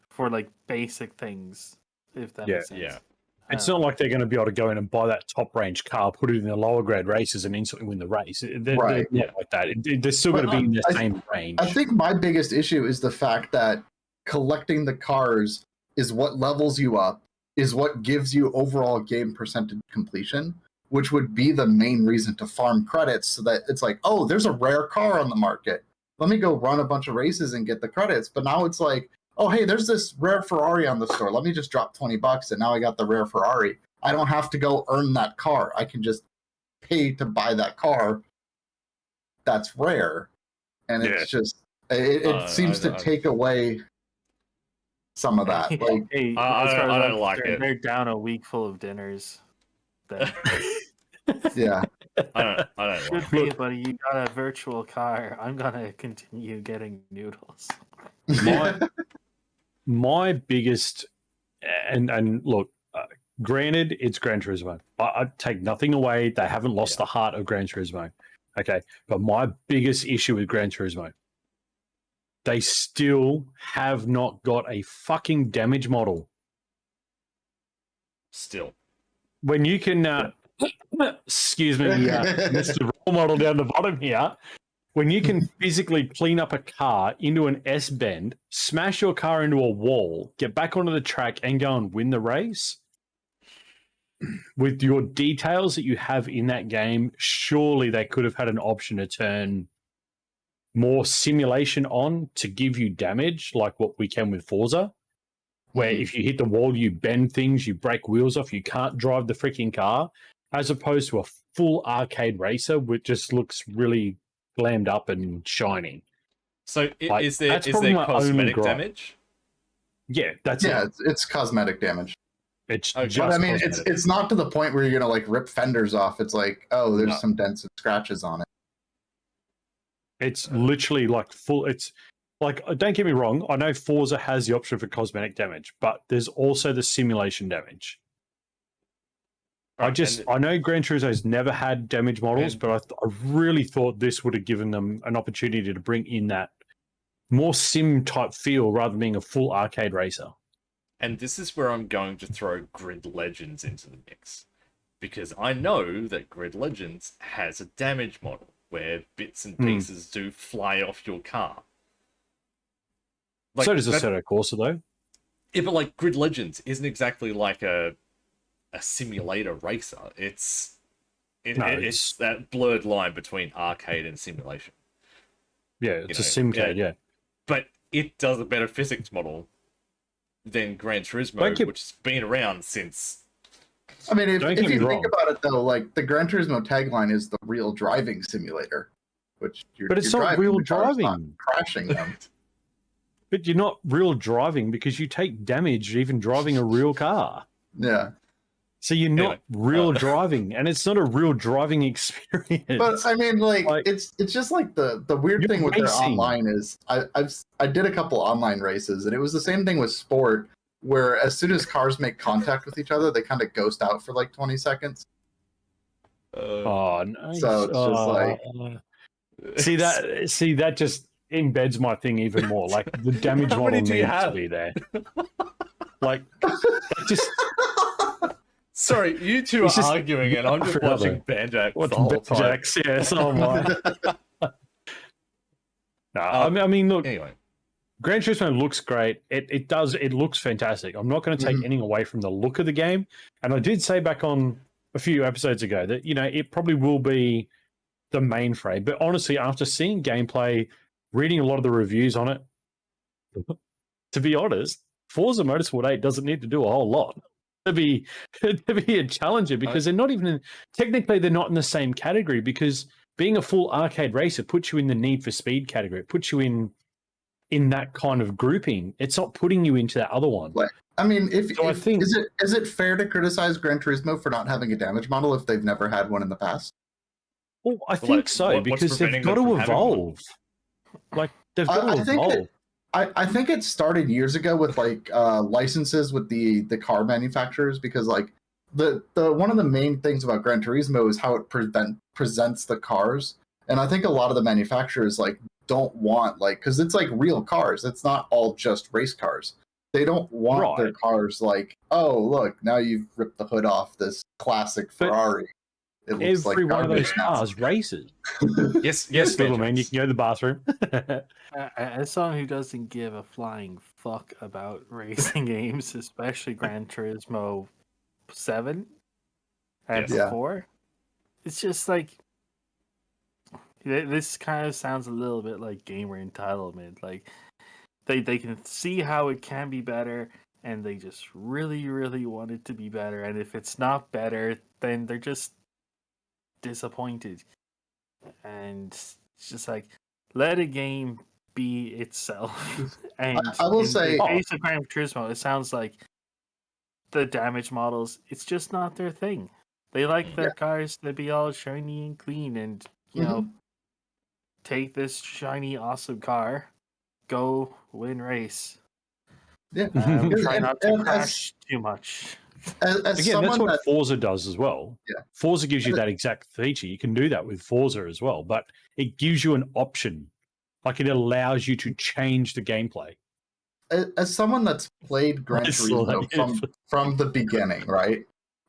for like basic things, if that makes sense. Yeah. It's not like they're going to be able to go in and buy that top range car, put it in the lower grade races, and instantly win the race. They're not like that. They're still going to be in the same range. I think my biggest issue is the fact that collecting the cars is what levels you up, is what gives you overall game percentage completion, which would be the main reason to farm credits, so that it's like, oh, there's a rare car on the market. Let me go run a bunch of races and get the credits. But now it's like, oh, hey, there's this rare Ferrari on the store. Let me just drop $20 and now I got the rare Ferrari. I don't have to go earn that car. I can just pay to buy that car that's rare. And it's just, it seems to take away some of that. Like, hey, I don't like it. They're down a week full of dinners. Then. Yeah. I don't Good like for you, buddy. You got a virtual car. I'm gonna continue getting noodles. My biggest, and look, granted, it's Gran Turismo. I take nothing away. They haven't lost the heart of Gran Turismo. Okay. But my biggest issue with Gran Turismo, they still have not got a fucking damage model. Still. When you can, excuse me, Mr. Role Model down the bottom here, when you can physically clean up a car into an S-bend, smash your car into a wall, get back onto the track and go and win the race, with your details that you have in that game, surely they could have had an option to turn more simulation on to give you damage like what we can with Forza. where if you hit the wall, you bend things, you break wheels off, you can't drive the freaking car, as opposed to a full arcade racer, which just looks really glammed up and shiny. So Like, is there that's probably my only cosmetic gripe. damage? Yeah, that's Yeah, it. it's cosmetic damage. It's Okay. just But I mean, cosmetic. it's not to the point where you're gonna like rip fenders off. It's like, oh, there's No. some dents and scratches on it. It's literally like full. It's like, don't get me wrong. I know Forza has the option for cosmetic damage, but there's also the simulation damage. Right, I know Gran Turismo's never had damage models, And- but I really thought this would have given them an opportunity to bring in that more sim type feel rather than being a full arcade racer. And this is where I'm going to throw Grid Legends into the mix. Because I know that Grid Legends has a damage model where bits and pieces do fly off your car. So does that- Assetto Corsa, though. Yeah, but like Grid Legends isn't exactly like a simulator racer. It's that blurred line between arcade and simulation. Yeah, it's a know, simcade, yeah. But it does a better physics model than Gran Turismo, Don't get- which has been around since. I mean, if Don't get you me think wrong. about it though, like the Gran Turismo tagline is the real driving simulator, which But it's you're not driving, real the car's not driving. crashing them. But you're not real driving because you take damage even driving a real car. Yeah, So you're not Anyway, real driving, and it's not a real driving experience. but I mean, like Like- it's just like the weird You're thing with their racing. online is I did a couple online races, and it was the same thing with sport, where as soon as cars make contact with each other, they kind of ghost out for like 20 seconds. Oh, nice. So it's just like- see that just embeds my thing even more. Like the damage How model many do you needs to have? be there. Like that just Sorry, you two are It's just- arguing, and I'm just Forever. watching Banjax what's the whole time. Banjax? Yeah, so am I. No, I mean, look, Anyway, Gran Turismo looks great. It looks fantastic. I'm not going to take anything away from the look of the game. And I did say back on a few episodes ago that, it probably will be the mainframe. But honestly, after seeing gameplay, reading a lot of the reviews on it, to be honest, Forza Motorsport 8 doesn't need to do a whole lot to be a challenger because they're not even technically they're not in the same category because being a full arcade racer puts you in the Need for Speed category. It puts you in that kind of grouping. It's not putting you into that other one. Like, I mean, So I think- is it fair to criticize Gran Turismo for not having a damage model if they've never had one in the past? Well, I think like, so what's because they've preventing got them to from having one? evolve. Like they've got to I think evolve. I think it started years ago with like licenses with the car manufacturers because like the one of the main things about Gran Turismo is how it presents the cars, and I think a lot of the manufacturers like don't want like because it's like real cars. It's not all just race cars. They don't want their Right. cars like, oh look, now you've ripped the hood off this classic But Ferrari. It looks Every like one of those garbage now. cars races. yes, Yes, little Banjax. man, you can go to the bathroom. As someone who doesn't give a flying fuck about racing games, especially Gran Turismo 7 and Yes. Yeah. 4, it's just like this kind of sounds a little bit like gamer entitlement. Like they can see how it can be better, and they just really, really want it to be better. And if it's not better, then they're just disappointed. And it's just like let a game be itself. And I will in say- the case of Gran Turismo, it sounds like the damage models, it's just not their thing. They like their cars to be all shiny and clean, and you know, take this shiny, awesome car, go win race. Yeah. Try not to And crash too much. As Again, that's someone what that Forza does as well. Yeah. Forza gives you that exact feature. You can do that with Forza as well, but it gives you an option. Like it allows you to change the gameplay. as someone that's played Gran It's Turismo like- from the beginning, right?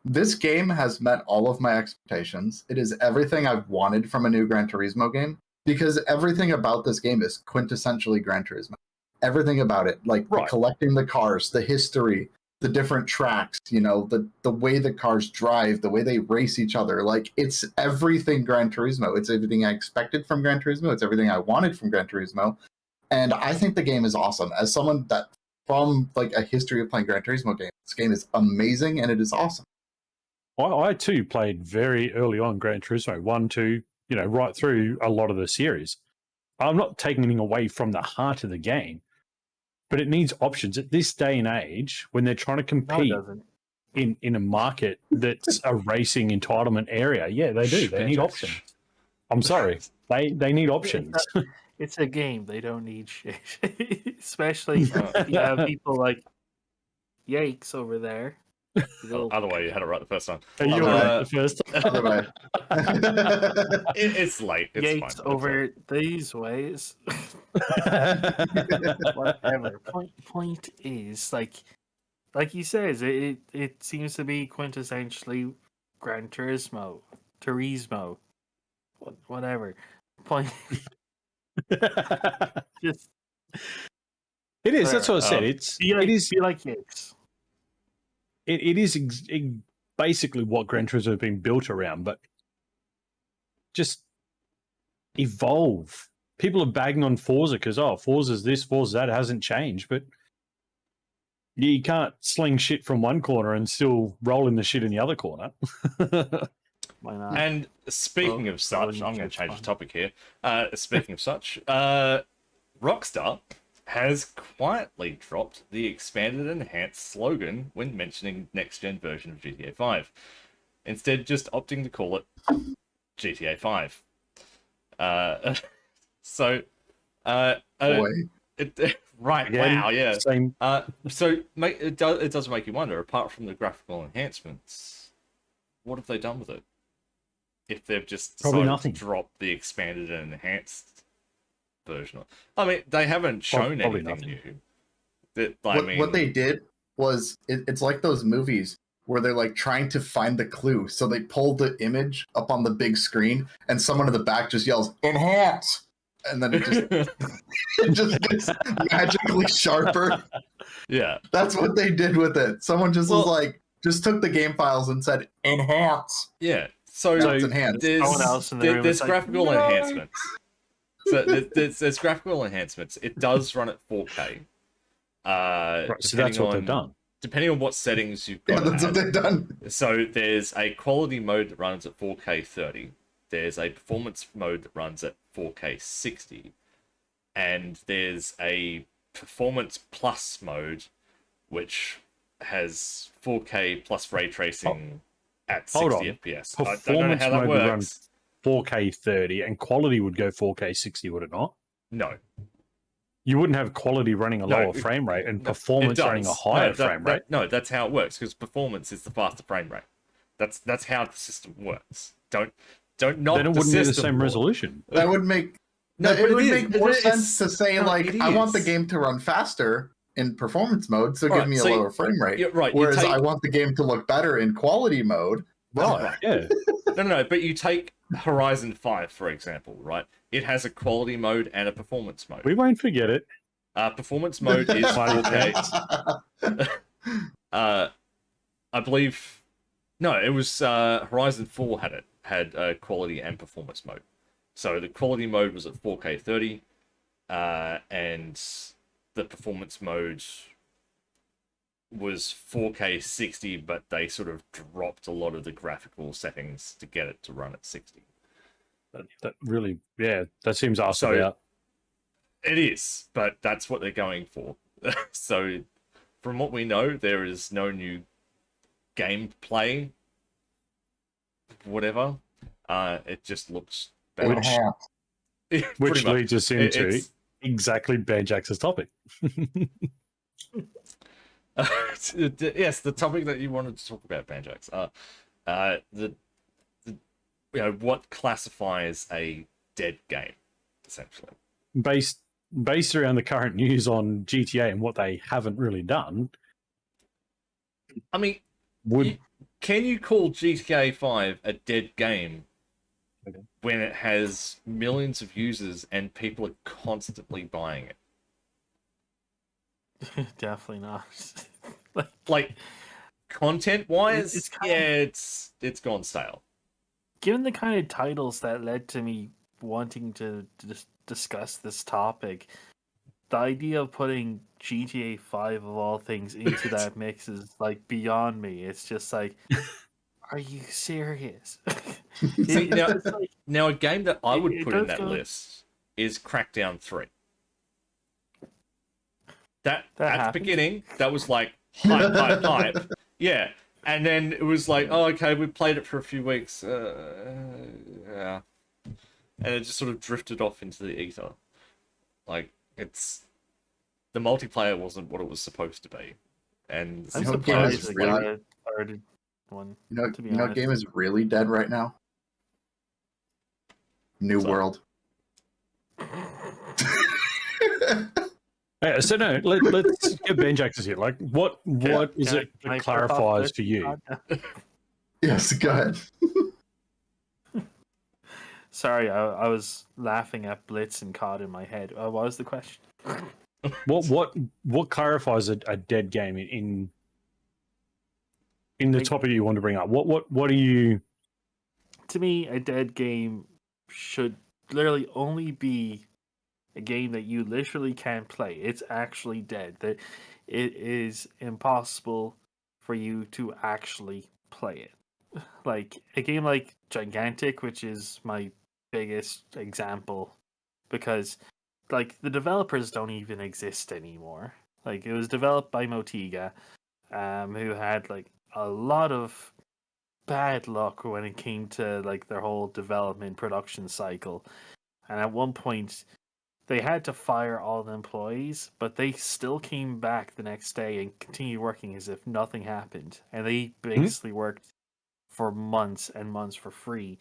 This game has met all of my expectations. It is everything I've wanted from a new Gran Turismo game because everything about this game is quintessentially Gran Turismo. Everything about it, like the Right. collecting the cars, the history, the different tracks, the way the cars drive, the way they race each other, like it's everything Gran Turismo. It's everything I expected from Gran Turismo. It's everything I wanted from Gran Turismo. And I think the game is awesome. As someone that from like a history of playing Gran Turismo games, this game is amazing and it is awesome. I too played very early on Gran Turismo 1, 2, right through a lot of the series. I'm not taking anything away from the heart of the game, but it needs options at this day and age when they're trying to No, it compete doesn't. in a market that's a racing entitlement area. Yeah, they do. They need Banjax. options. I'm sorry. They need options. It's a game. They don't need shit. Especially if you have people like Yakes over there. Other way, you had it right the first time. You were Uh, the first. Other way. It's late. It's Yakes fine. over these ways. Whatever. Point is like he says, it seems to be quintessentially Gran Turismo, whatever. Point just It is. That's what I said. Um, It is. be like Yakes. It is basically what Gran Turismo has been built around, but just evolve. People are bagging on Forza because Forza's this, Forza's that. It hasn't changed, but you can't sling shit from one corner and still roll in the shit in the other corner. Why not? And speaking Well, of such, wouldn't I'm going it's to change fun. the topic here. Speaking of such, Rockstar has quietly dropped the expanded and enhanced slogan when mentioning next-gen version of GTA 5. Instead, just opting to call it GTA 5. So, Boy. right, Again, wow, yeah. Same. So it does make you wonder, apart from the graphical enhancements, what have they done with it? If they've just Probably decided nothing. to drop the expanded and enhanced version. I mean, they haven't shown Probably anything nothing. new. That What they did was it's like those movies where they're like trying to find the clue. So they pull the image up on the big screen and someone in the back just yells, "Enhance!" And then it just gets magically sharper. yeah. That's what they did with it. Someone just was Well- like, just took the game files and said, "Enhance." Yeah. So Now it's enhanced. Someone else in the room there's is like, graphical "No!" enhancements. So there's graphical enhancements. It does run at 4K. Right, so that's what they've done. Depending on what settings you've Yeah, got. that's what they've done. So there's a quality mode that runs at 4K 30. There's a performance mode that runs at 4K 60. And there's a performance plus mode, which has 4K plus ray tracing at 60 Hold on. FPS. I don't know Performance how that mode would run works. 4K 30 and quality would go 4K 60, would it not? No. You wouldn't have quality running a No, lower frame rate and It performance running a does. higher No, frame rate. No, that's how it works, because performance is the faster frame rate. That's how the system works. Don't knock Then it the wouldn't be the system. same Lord. resolution. That would make No, it but would is. make more It's- sense to say no, like it I want the is. game to run faster in performance mode, so Right, give me a so lower frame rate. Yeah, right. Whereas you I want the game to look better in quality mode. Right, yeah. No, but you take Horizon 5, for example, right? It has a quality mode and a performance mode. We won't forget it. Performance mode is 4K. I believe... No, it was Horizon 4 had quality and performance mode. So the quality mode was at 4K 30, and the performance mode was 4K 60, but they sort of dropped a lot of the graphical settings to get it to run at 60. That really, yeah, that seems asked So- about. It is, but that's what they're going for. So, from what we know, there is no new gameplay, whatever. It just looks better. Which Pretty Which much. leads us into It's- exactly Banjax's topic. yes, the topic that you wanted to talk about, Banjax. What classifies a dead game, essentially. Based around the current news on GTA and what they haven't really done, I mean, would can you call GTA 5 a dead game when it has millions of users and people are constantly buying it? Definitely not. Like, content-wise, It's kind it's gone stale. Given the kind of titles that led to me wanting to discuss this topic, the idea of putting GTA 5 of all things into that mix is like beyond me. It's just like, are you serious? See, now, it's like, now a game that I would it put in does that go. list is Crackdown 3. That That at the happened. beginning, that was like hype, hype, hype. Yeah. And then it was like, oh, okay, we played it for a few weeks. Yeah. And it just sort of drifted off into the ether. Like, the multiplayer wasn't what it was supposed to be. And the I'm You know single what game player is surprised just they like, got really a third one. To be you know what honest, game is really dead right now? New So- World. So no, let's get Banjax here. Like, what is Can it can I that fuck off clarifies with for you? God? Yes, go ahead. Sorry, I was laughing at Blitz and COD in my head. What was the question? What clarifies a dead game in the Like, topic you want to bring up? What are you? to me, a dead game should literally only be a game that you literally can't play. It's actually dead. That it is impossible for you to actually play it. Like a game like Gigantic, which is my biggest example, because like the developers don't even exist anymore. Like it was developed by Motiga, who had like a lot of bad luck when it came to like their whole development production cycle. And at one point they had to fire all the employees, but they still came back the next day and continued working as if nothing happened. And they basically worked for months and months for free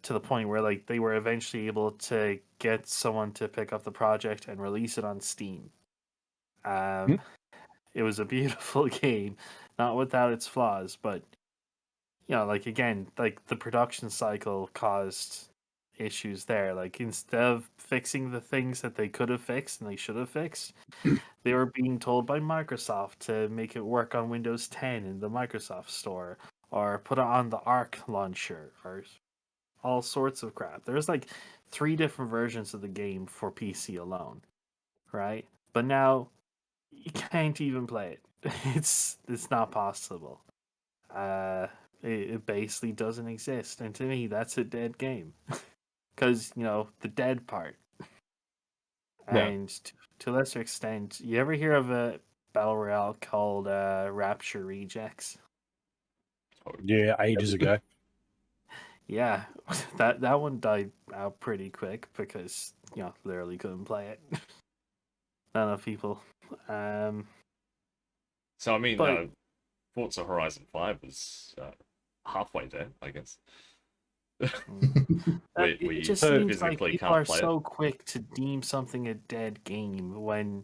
to the point where like they were eventually able to get someone to pick up the project and release it on Steam. Hmm? It was a beautiful game, not without its flaws, but you know, like again, like the production cycle caused issues there. Like instead of fixing the things that they could have fixed and they should have fixed, they were being told by Microsoft to make it work on Windows 10 in the Microsoft Store or put it on the Arc launcher or all sorts of crap. There's like 3 different versions of the game for PC alone, right? But now you can't even play it. It's not possible. Uh, it basically doesn't exist, and to me, that's a dead game. Because you know the dead part, Yeah. and to a lesser extent, you ever hear of a battle royale called Rapture Rejects? Yeah, ages ago. Yeah, that one died out pretty quick because you know literally couldn't play it. Not enough people. Um, So, I mean, but Forza Horizon 5 was halfway there, I guess. mm, where it you just So- seems like physically people can't are play so quick to deem something a dead game when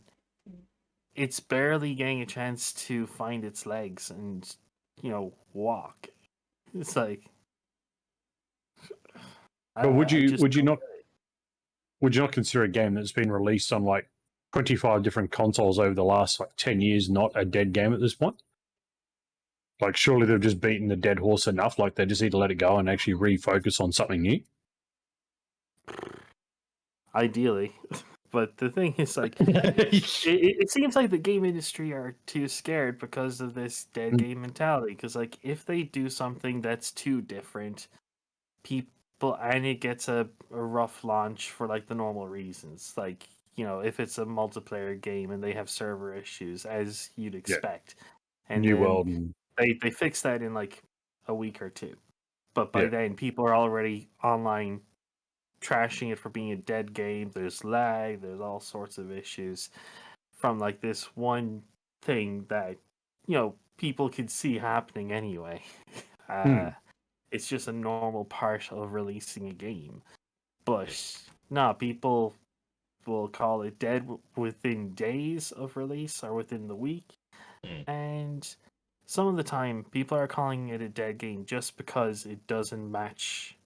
it's barely getting a chance to find its legs and you know walk. It's like, But would I you just don't get it. would you not consider a game that's been released on like 25 different consoles over the last like 10 years not a dead game at this point? Like, surely they've just beaten the dead horse enough. Like, they just need to let it go and actually refocus on something new. Ideally, but the thing is, like, it seems like the game industry are too scared because of this dead game mentality. Because like, if they do something that's too different, people and it gets a rough launch for like the normal reasons, like you know, if it's a multiplayer game and they have server issues, as you'd expect, and New then World. And, they fix that in like a week or two. But by Yeah. then, people are already online trashing it for being a dead game. There's lag. There's all sorts of issues from like this one thing that you know people could see happening anyway. Uh, it's just a normal part of releasing a game. But no, people will call it dead within days of release or within the week. Mm. And some of the time, people are calling it a dead game just because it doesn't match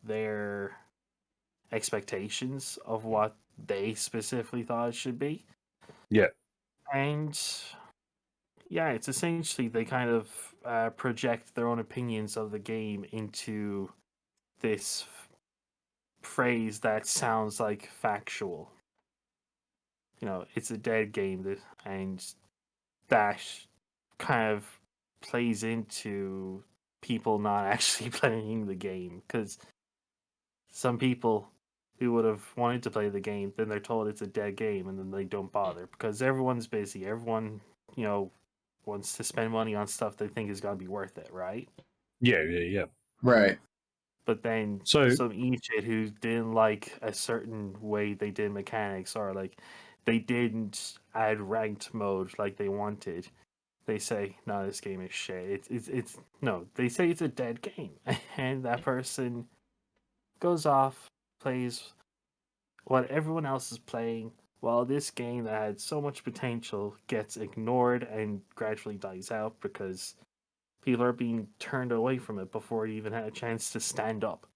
their expectations of what they specifically thought it should be. Yeah. And yeah, it's essentially they kind of project their own opinions of the game into this phrase that sounds like factual. it's a dead game, and that kind of plays into people not actually playing the game, because some people who would have wanted to play the game, then they're told it's a dead game, and then they don't bother because everyone's busy. Everyone, wants to spend money on stuff they think is going to be worth it, right? Yeah. Right. But then So some idiot who didn't like a certain way they did mechanics, or like they didn't add ranked mode like they wanted, they say, "No, this game is shit." It's no. They say it's a dead game, and that person goes off, plays what everyone else is playing, while this game that had so much potential gets ignored and gradually dies out because people are being turned away from it before it even had a chance to stand up.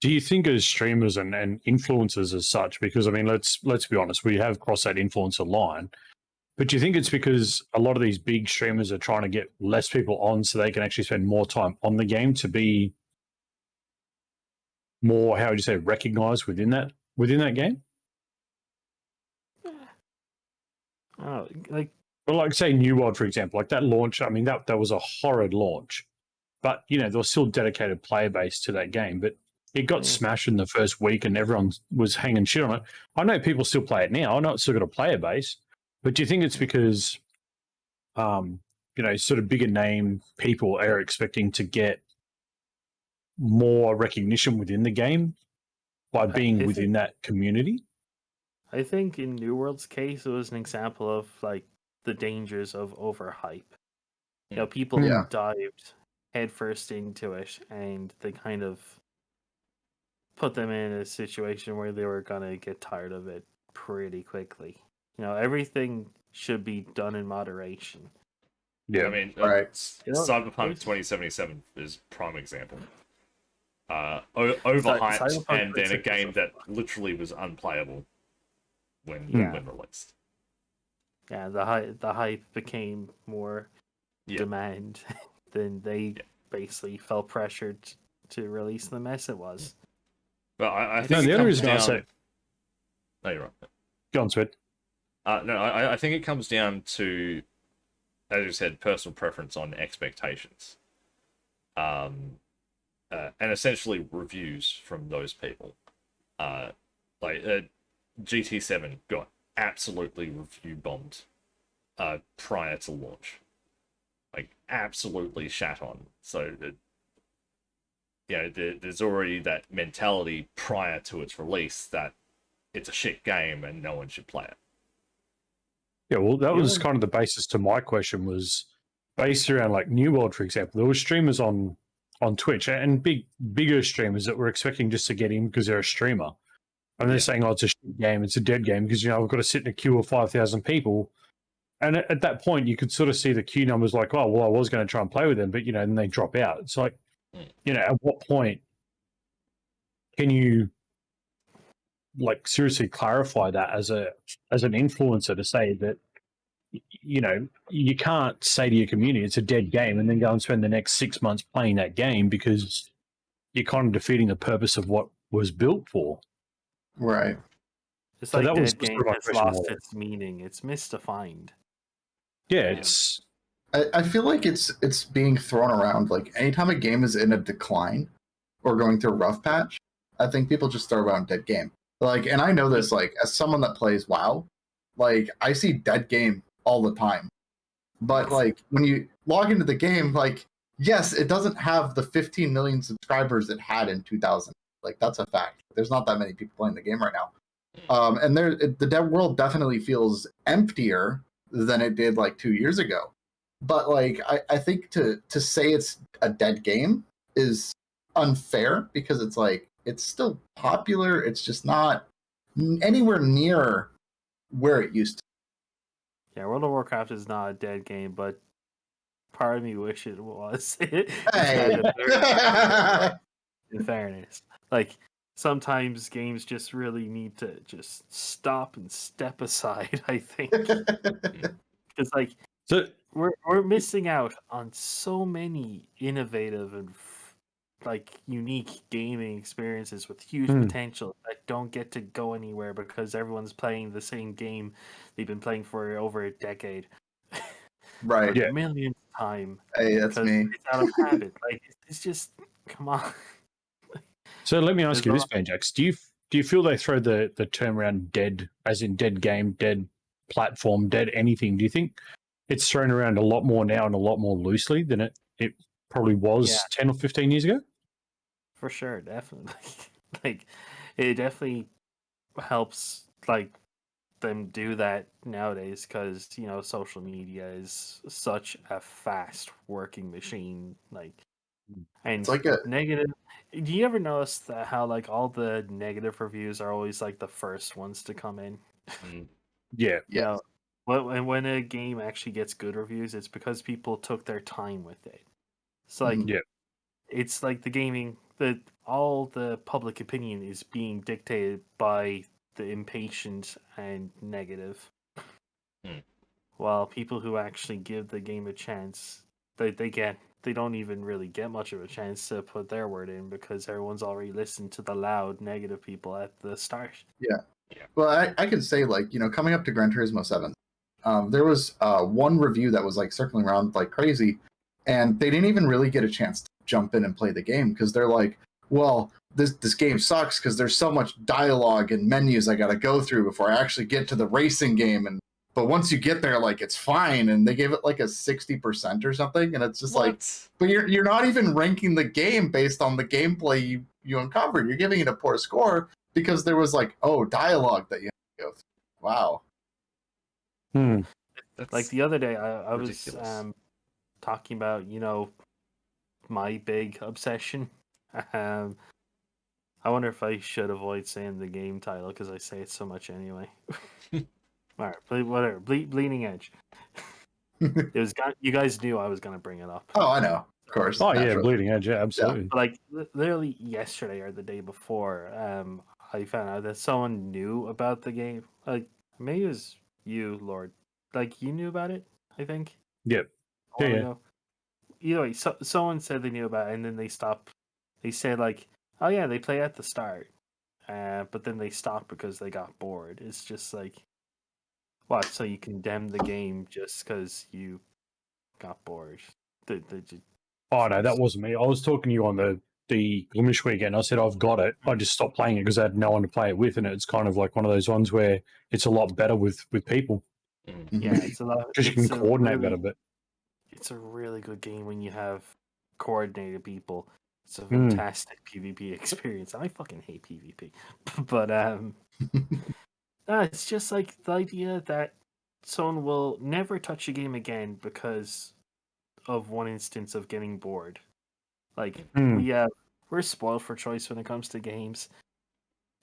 do you think as streamers and influencers as such, because I mean, let's be honest, we have crossed that influencer line, but do you think it's because a lot of these big streamers are trying to get less people on so they can actually spend more time on the game to be more, how would you say, recognized within that game? Oh, like But like say New World, for example, like that launch, I mean that was a horrid launch. But there was still dedicated player base to that game. But it got smashed in the first week and everyone was hanging shit on it. I know people still play it now. I know it's still got a player base. But do you think it's because sort of bigger name people are expecting to get more recognition within the game by being within that community? I think in New World's case, it was an example of like the dangers of overhype. People Yeah. dived headfirst into it, and they kind of put them in a situation where they were gonna get tired of it pretty quickly. Everything should be done in moderation. I mean, Right. Cyberpunk 2077 is prime example. Overhyped, Cyberpunk and then a 2077 game is that literally was unplayable when released. Yeah, the hype became more demand than they basically felt pressured to release the mess it was. But I No, think the it other comes reason I down. say, No, you're right. go on, Sweat. No, I think it comes down to, as you said, personal preference on expectations, and essentially reviews from those people. Like GT7 got absolutely review bombed prior to launch, like absolutely shat on. So there's already that mentality prior to its release that it's a shit game and no one should play it. Yeah, well, that was kind of the basis to my question, was based around like New World, for example. There were streamers on Twitch and bigger streamers that were expecting just to get in because they're a streamer. And they're saying, oh, it's a shit game, it's a dead game, because, I've got to sit in a queue of 5,000 people. And at that point, you could sort of see the queue numbers like, oh, well, I was going to try and play with them, but, then they drop out. It's like, at what point can you, like, seriously clarify that as an influencer to say that, you can't say to your community it's a dead game and then go and spend the next 6 months playing that game, because you're kind of defeating the purpose of what was built for. Right. It's So like that was dead game my has question lost more. its meaning. It's misdefined. Yeah, it's... I feel like it's being thrown around. Like anytime a game is in a decline or going through a rough patch, I think people just throw around dead game. Like, and I know this, like, as someone that plays WoW, like I see dead game all the time. But like when you log into the game, like, yes, it doesn't have the 15 million subscribers it had in 2000. Like, that's a fact. There's not that many people playing the game right now. And the dead world definitely feels emptier than it did like 2 years ago. But like I think to say it's a dead game is unfair, because it's like it's still popular. It's just not anywhere near where it used to. Yeah, World of Warcraft is not a dead game, but part of me wish it was. It Hey. had a better, in fairness, like sometimes games just really need to just stop and step aside. I think because like So we're missing out on so many innovative and like unique gaming experiences with huge Hmm. potential that don't get to go anywhere because everyone's playing the same game they've been playing for over a decade. Right. For Yeah. the millionth time Hey, that's because me. it's out of habit. Like it's just come on. So let me ask There's you a this, lot- Banjax. Do you feel they throw the term around dead, as in dead game, dead platform, dead anything? Do you think it's thrown around a lot more now and a lot more loosely than it probably was Yeah. 10 or 15 years ago? For sure, definitely. Like it definitely helps like them do that nowadays because social media is such a fast working machine. Like It's and like a negative. Do you ever notice that how like all the negative reviews are always like the first ones to come in? Mm. Yeah. You yes. know, when a game actually gets good reviews, it's because people took their time with it. It's like Mhm. Yeah. it's like the gaming that all the public opinion is being dictated by the impatient and negative. Hmm. While people who actually give the game a chance, they don't even really get much of a chance to put their word in because everyone's already listened to the loud negative people at the start. Well, I can say, like, coming up to Gran Turismo 7, there was one review that was like circling around like crazy, and they didn't even really get a chance to jump in and play the game because they're like, well, this game sucks because there's so much dialogue and menus I got to go through before I actually get to the racing game, and but once you get there, like, it's fine, and they gave it like a 60% or something, and it's just like, What? but you're not even ranking the game based on the gameplay you uncovered. You're giving it a poor score because there was like, oh, dialogue that you have to go through. Wow. Hmm. That's Like the other day, I was ridiculous. talking about my big obsession. Um, I wonder if I should avoid saying the game title because I say it so much anyway. All right, whatever. Bleeding Edge. It was you guys knew I was gonna bring it up. Oh, I know. Of course. Oh, yeah. Naturally. Bleeding Edge. Yeah, absolutely. But like literally yesterday or the day before, I found out that someone knew about the game. Like maybe it was you, Lord. Like you knew about it. I think Yep. a Yeah. while Yeah. ago. Either way, someone said they knew about it, and then they stopped. They said like, "Oh yeah, they play at the start," but then they stopped because they got bored. It's just like, what? So you condemn the game just because you got bored? The Oh, no, that seems wasn't me. I was talking to you on the Glimesh weekend. I said, I've got it. I just stopped playing it because I had no one to play it with. And it's kind of like one of those ones where it's a lot better with people Mm. Mhm. yeah. It's a lot. because you can It's a coordinate better. really But it's a really good game when you have coordinated people. It's a Mm. fantastic PvP experience. I fucking hate PvP, but it's just like the idea that someone will never touch a game again because of one instance of getting bored. Like Mm. we're spoiled for choice when it comes to games.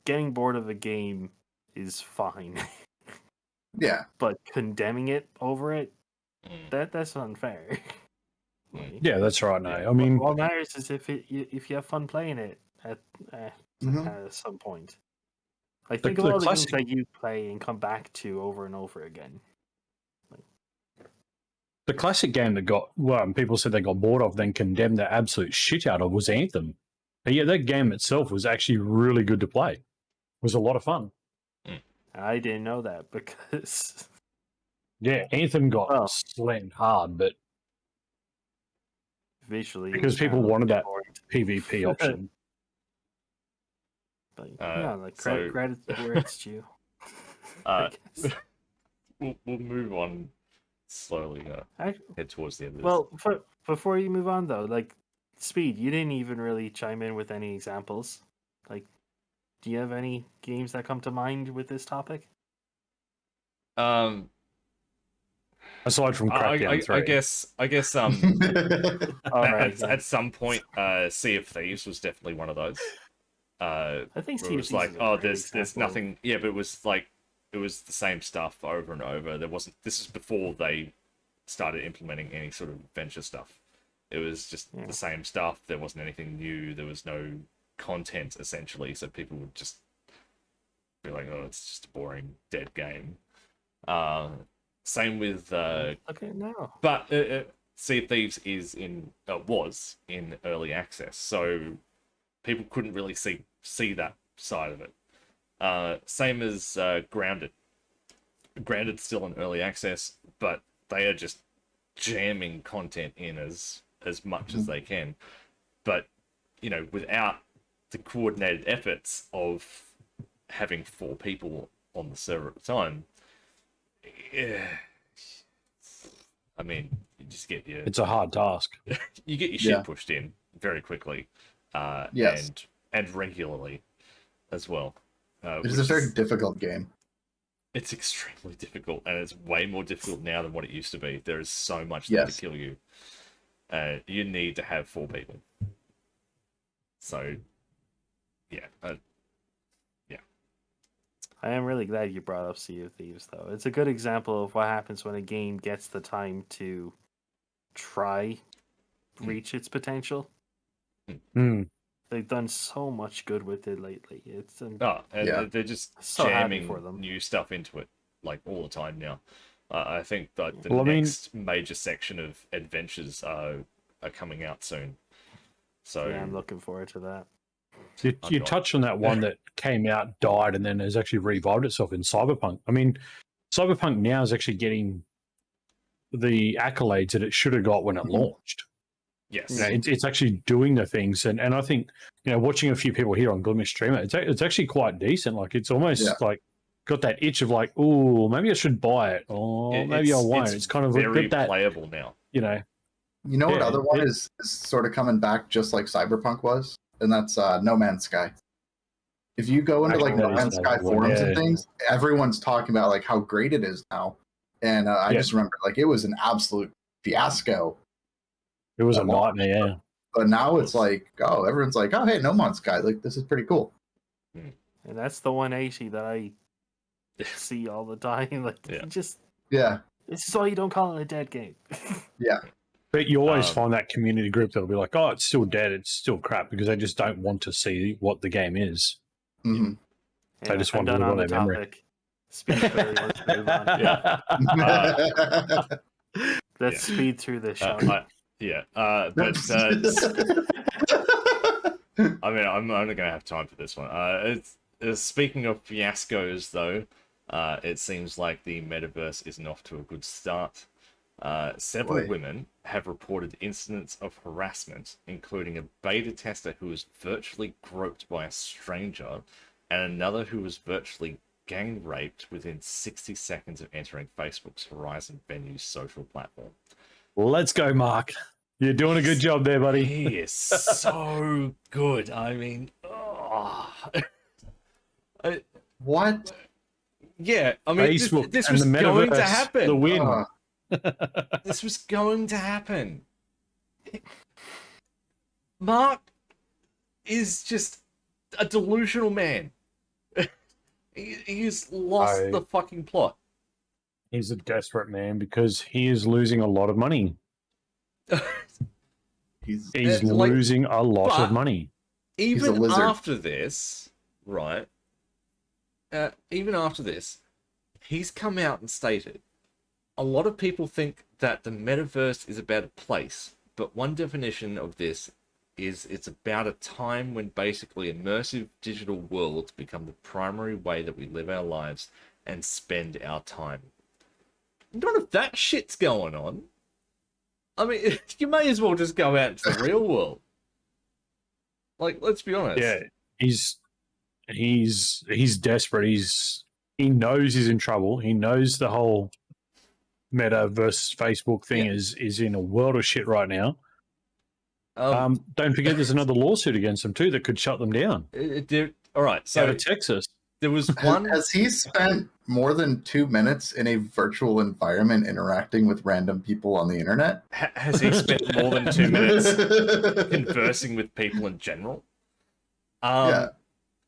Getting bored of a game is fine, Yeah. but condemning it over it, Mm. that's unfair. Mm. Like, Yeah, that's right. No, Yeah. I mean, what matters is if you have fun playing it uh, Mhm. at some point. Like the, think of the all the games classic that you play and come back to over and over again. the classic game that got well, people said they got bored of, then condemned the absolute shit out of was Anthem. And yeah, that game itself was actually really good to play. It was a lot of fun. I didn't know that because Yeah, Anthem got well, slammed hard, but visually it because was kind people of wanted that boring. PvP option. But like So credit where it's due. uh, I guess. we'll move on slowly. I, Head towards the end of this. well, before you move on though, like Speed, you didn't even really chime in with any examples. Like, do you have any games that come to mind with this topic? Um, Aside from Crackdown 3. I guess All right, at, yeah. at some point, Sea of Thieves was definitely one of those. I think Where Sea it of was Thieves like, is a oh, great there's example. nothing. Yeah, but it was the same stuff over and over. There wasn't. This is before they started implementing any sort of adventure stuff. It was just Yeah. the same stuff. There wasn't anything new. There was no content essentially, so people would just be like, oh, it's just a boring dead game. Same with Look at it now. but Sea of Thieves was in early access, so people couldn't really see that side of it. Same as Grounded. Grounded's still in early access, but they are just jamming content in as much as they can. But without the coordinated efforts of having 4 people on the server at the time, yeah, I mean, you just get your It's a hard task. you get your shit pushed in very quickly, Yes. and regularly as well. It is a very difficult game. It's extremely difficult, and it's way more difficult now than what it used to be. There is so much there to kill you. You need to have 4 people. So, yeah, I am really glad you brought up Sea of Thieves, though. It's a good example of what happens when a game gets the time to try reach its potential. Mm. They've done so much good with it lately. It's they're just So happy jamming for them. new stuff into it like all the time now. I think that the Well, I mean- next major section of adventures are coming out soon. So yeah, I'm looking forward to that. You touched on that one that came out, died, and then has actually revived itself in Cyberpunk. I mean, Cyberpunk now is actually getting the accolades that it should have got when it launched. yes, You know, it's actually doing the things, and I think watching a few people here on Glimesh streamer, it's actually quite decent. Like it's almost like got that itch of like, oh, maybe I should buy it, or maybe I won't. It's kind of very that playable now. You know what other one is sort of coming back just like Cyberpunk was, and that's No Man's Sky. If you go into like No Man's Sky forums and things, everyone's talking about like how great it is now, and I just remember like it was an absolute fiasco. It was a nightmare, yeah. But now it's like, oh, everyone's like, oh, hey, No Man's Sky, like this is pretty cool. And that's the 180 that I see all the time. Like, this is why you don't call it a dead game. Yeah. But you always find that community group that'll be like, oh, it's still dead, it's still crap, because they just don't want to see what the game is. Mm-hmm. They just want to live on their memory. Speed clearly, let's move on. Let's speed through this show. But I mean, I'm only going to have time for this one. Speaking of fiascos, though, it seems like the metaverse isn't off to a good start. Several women have reported incidents of harassment, including a beta tester who was virtually groped by a stranger, and another who was virtually gang raped within 60 seconds of entering Facebook's Horizon Venues social platform. Let's go, Mark. You're doing a good job there, buddy. He is so good. I mean, what? Yeah, I mean, Facebook this and was the going to metaverse, happen. the win. This was going to happen. Mark is just a delusional man. He's lost the fucking plot. He's a desperate man because he is losing a lot of money. He's losing a lot of money. Even after this, right? Even after this, he's come out and stated, a lot of people think that the metaverse is about a place, but one definition of this is it's about a time when basically immersive digital worlds become the primary way that we live our lives and spend our time. None of that shit's going on. I mean, you may as well just go out into the real world. Like, let's be honest. Yeah, he's desperate. He knows he's in trouble. He knows the whole Meta versus Facebook thing is in a world of shit right now. Don't forget, there's another lawsuit against them too that could shut them down. All right, so out of Texas, there was one. Has he spent more than 2 minutes in a virtual environment interacting with random people on the internet? Has he spent more than 2 minutes conversing with people in general? Yeah.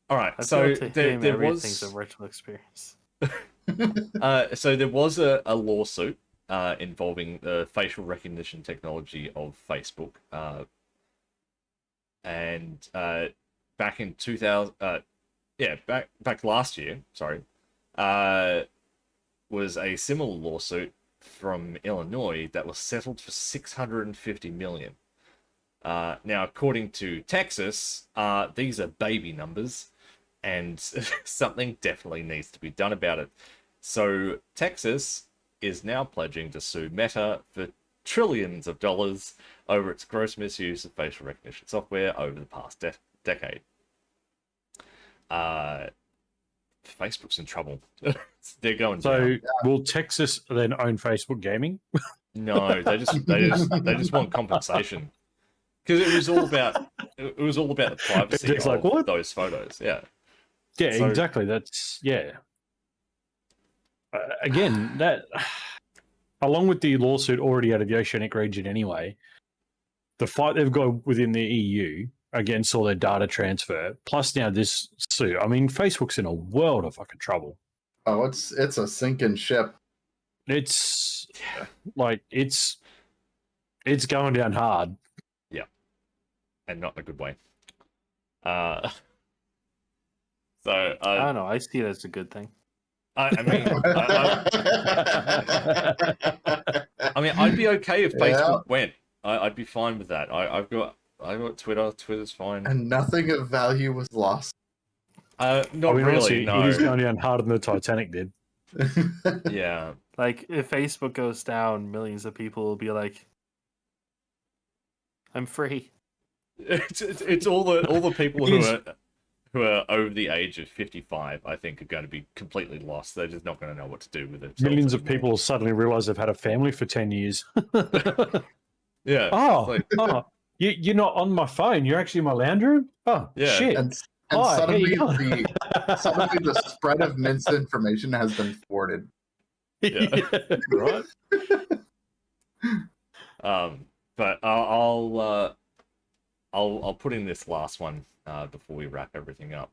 All right, so there was a virtual experience. So there was a lawsuit involving the facial recognition technology of Facebook, and back in 2000, back last year, sorry, was a similar lawsuit from Illinois that was settled for $650 million. Now, according to Texas, these are baby numbers, and something definitely needs to be done about it. So Texas is now pledging to sue Meta for trillions of dollars over its gross misuse of facial recognition software over the past decade. Facebook's in trouble. They're going So down. will Texas then own Facebook Gaming? No, they just want compensation, because it was all about the privacy It's like, of what? those photos. Yeah. Yeah, So- exactly. That's again, that along with the lawsuit already out of the Oceanic region anyway, the fight they've got within the EU against all their data transfer, plus now this suit. I mean, Facebook's in a world of fucking trouble. Oh, it's a sinking ship. It's like it's going down hard. And not in a good way. So I don't know. I see it as a good thing. I mean, I mean, I'd be okay if Facebook went. I'd be fine with that. I've got Twitter. Twitter's fine. And nothing of value was lost. Not I mean, really. honestly, No. it is going down harder than the Titanic did. Yeah. Like, if Facebook goes down, millions of people will be like, I'm free. It's all the people who are over the age of 55, I think, are going to be completely lost. They're just not going to know what to do with it. Millions of people suddenly realize they've had a family for 10 years. Yeah. Oh, you're not on my phone. You're actually in my lounge room? Oh, Yeah. shit. And Hi, suddenly, how you going? suddenly the spread of misinformation has been thwarted. Yeah. Right? But I'll put in this last one before we wrap everything up.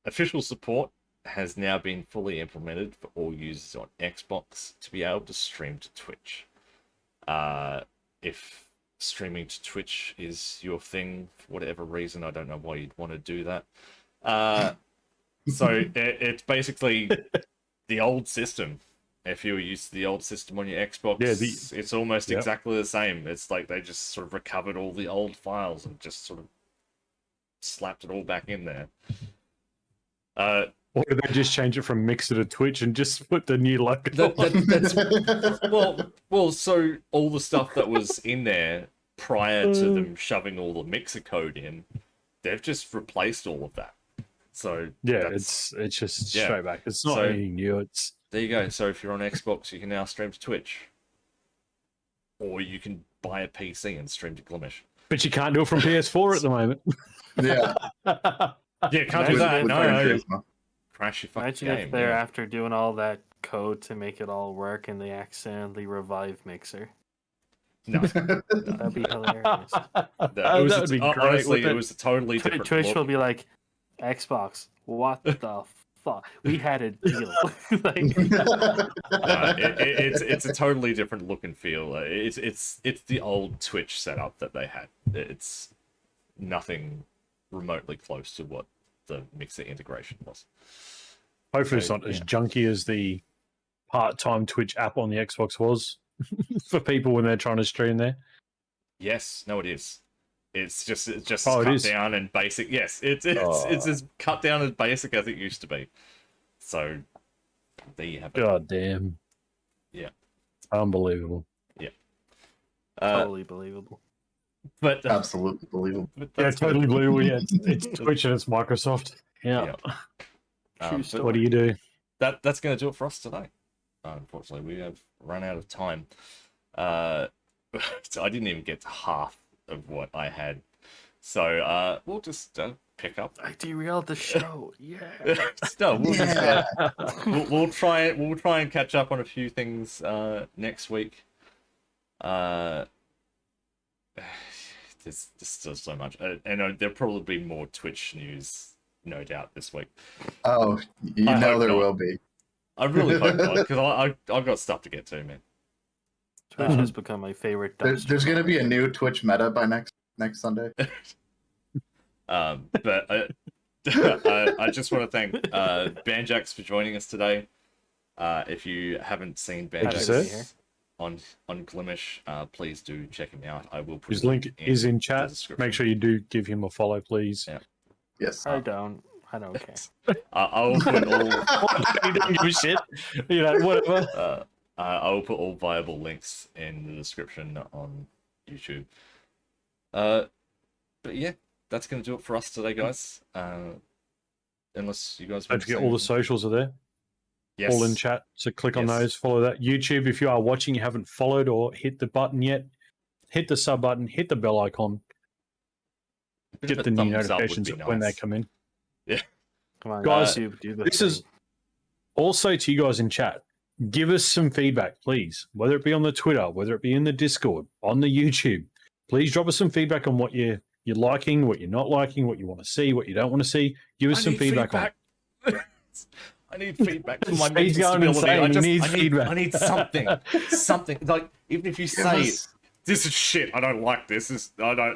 Official support has now been fully implemented for all users on Xbox to be able to stream to Twitch. If streaming to Twitch is your thing for whatever reason, I don't know why you'd want to do that. So it's basically the old system. If you were used to the old system on your Xbox, it's almost exactly the same. It's like they just sort of recovered all the old files and just sort of slapped it all back in there. Or did they just change it from Mixer to Twitch and just put the new logo That's well. So all the stuff that was in there prior to them shoving all the Mixer code in, they've just replaced all of that. So it's just straight back. It's not anything new. It's there you go. So if you're on Xbox, you can now stream to Twitch, or you can buy a PC and stream to Glimesh. but you can't do it from PS4 at the moment. Yeah. Yeah, can't do that. Imagine No, Gran no. Turismo. Crash your fucking Imagine game. if they're yeah. after doing all that code to make it all work and they accidentally revive Mixer. No, That'd be hilarious. that would be great, honestly, wouldn't it it? was a totally different. Twitch look. will be like, Xbox, what the fuck? We had a deal. Like, It's a totally different look and feel. It's the old Twitch setup that they had. It's nothing remotely close to what the Mixer integration was. Hopefully, it's So, not as junky as the part-time Twitch app on the Xbox was for people when they're trying to stream there. Yes, no, it is. It's just it cut is? down and basic. Yes, it's as cut down and basic as it used to be. So there you have it. God damn. Yeah. Unbelievable. totally believable. But Absolutely believable. but Yeah, that's totally blue. Yeah, it's Twitch and it's Microsoft. Yeah. True but story. What do you do? that's going to do it for us today. Unfortunately, we have run out of time. So I didn't even get to half of what I had. So we'll just pick up. I derailed the show. Yeah. No, we'll just Yeah. we'll try and catch up on a few things next week. There's still so much, and there'll probably be more Twitch news, no doubt, this week. Oh, you I know hope there not. will be. I really hope not, because I've got stuff to get to, man. Twitch has become my favorite. There's going to be a new Twitch meta by next Sunday. But I just want to thank Banjax for joining us today. If you haven't seen Thank you, Happy to be sir. here. Banjax on Glimesh, please do check him out. I will put His a link is in the chat. description. Make sure you do give him a follow, please. Yeah. Yes. I don't care. I will put all He doesn't give a shit. You know, whatever. I will put all viable links in the description on YouTube. But yeah, that's gonna do it for us today, guys. Unless you guys Don't want to forget say all the anything. socials are there. Yes. All in chat. So click on Yes. those, follow that. YouTube, if you are watching, you haven't followed or hit the button yet, hit the sub button, hit the bell icon, Bit of get a the new thumbs up would notifications be when they nice. come in. Come on, Guys, YouTube, do the This thing. is also to you guys in chat. Give us some feedback, please. Whether it be on the Twitter, whether it be in the Discord, on the YouTube. Please drop us some feedback on what you're liking, what you're not liking, what you want to see, what you don't want to see. Give us I some need feedback on it. I need feedback for my He's mental going stability. insane. He needs feedback. I need something. Something. Like, even if you Give say us- this is shit, I don't like this. This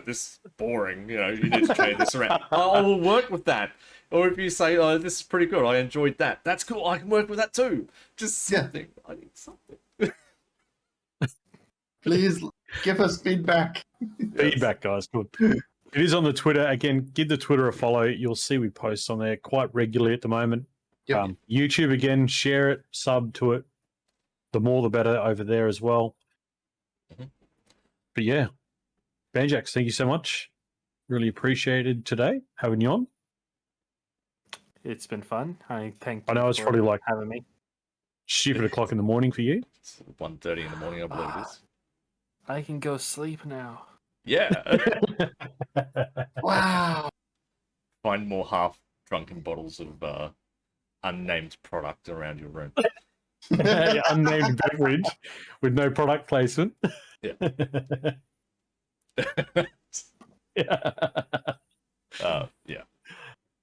is boring. You know, you need to change this around. I will work with that. Or if you say, oh, this is pretty good, I enjoyed that. That's cool. I can work with that too. Just Yeah. something. I need something. Please give us feedback. Feedback, guys. Good. It is on the Twitter. Again, give the Twitter a follow. You'll see we post on there quite regularly at the moment. Yep. YouTube, again, share it, sub to it. The more, the better over there as well. Mhm. But yeah, Banjax, thank you so much. Really appreciated today having you on. It's been fun. I thank I you know it's for probably like having me. stupid o'clock in the morning for you. It's 1:30 in the morning, I believe it is. I can go sleep now. Yeah. Wow. Find more half-drunken bottles of unnamed product around your room. Yeah, unnamed beverage with no product placement. Yeah. Yeah. Yeah.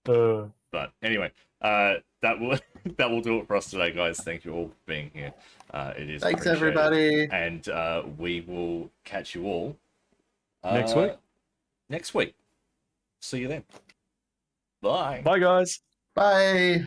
Uh, But anyway, that will that will do it for us today, guys. Thank you all for being here. It is Thanks, appreciated. everybody. And we will catch you all Next week. Next week. See you then. Bye. bye, guys. Bye.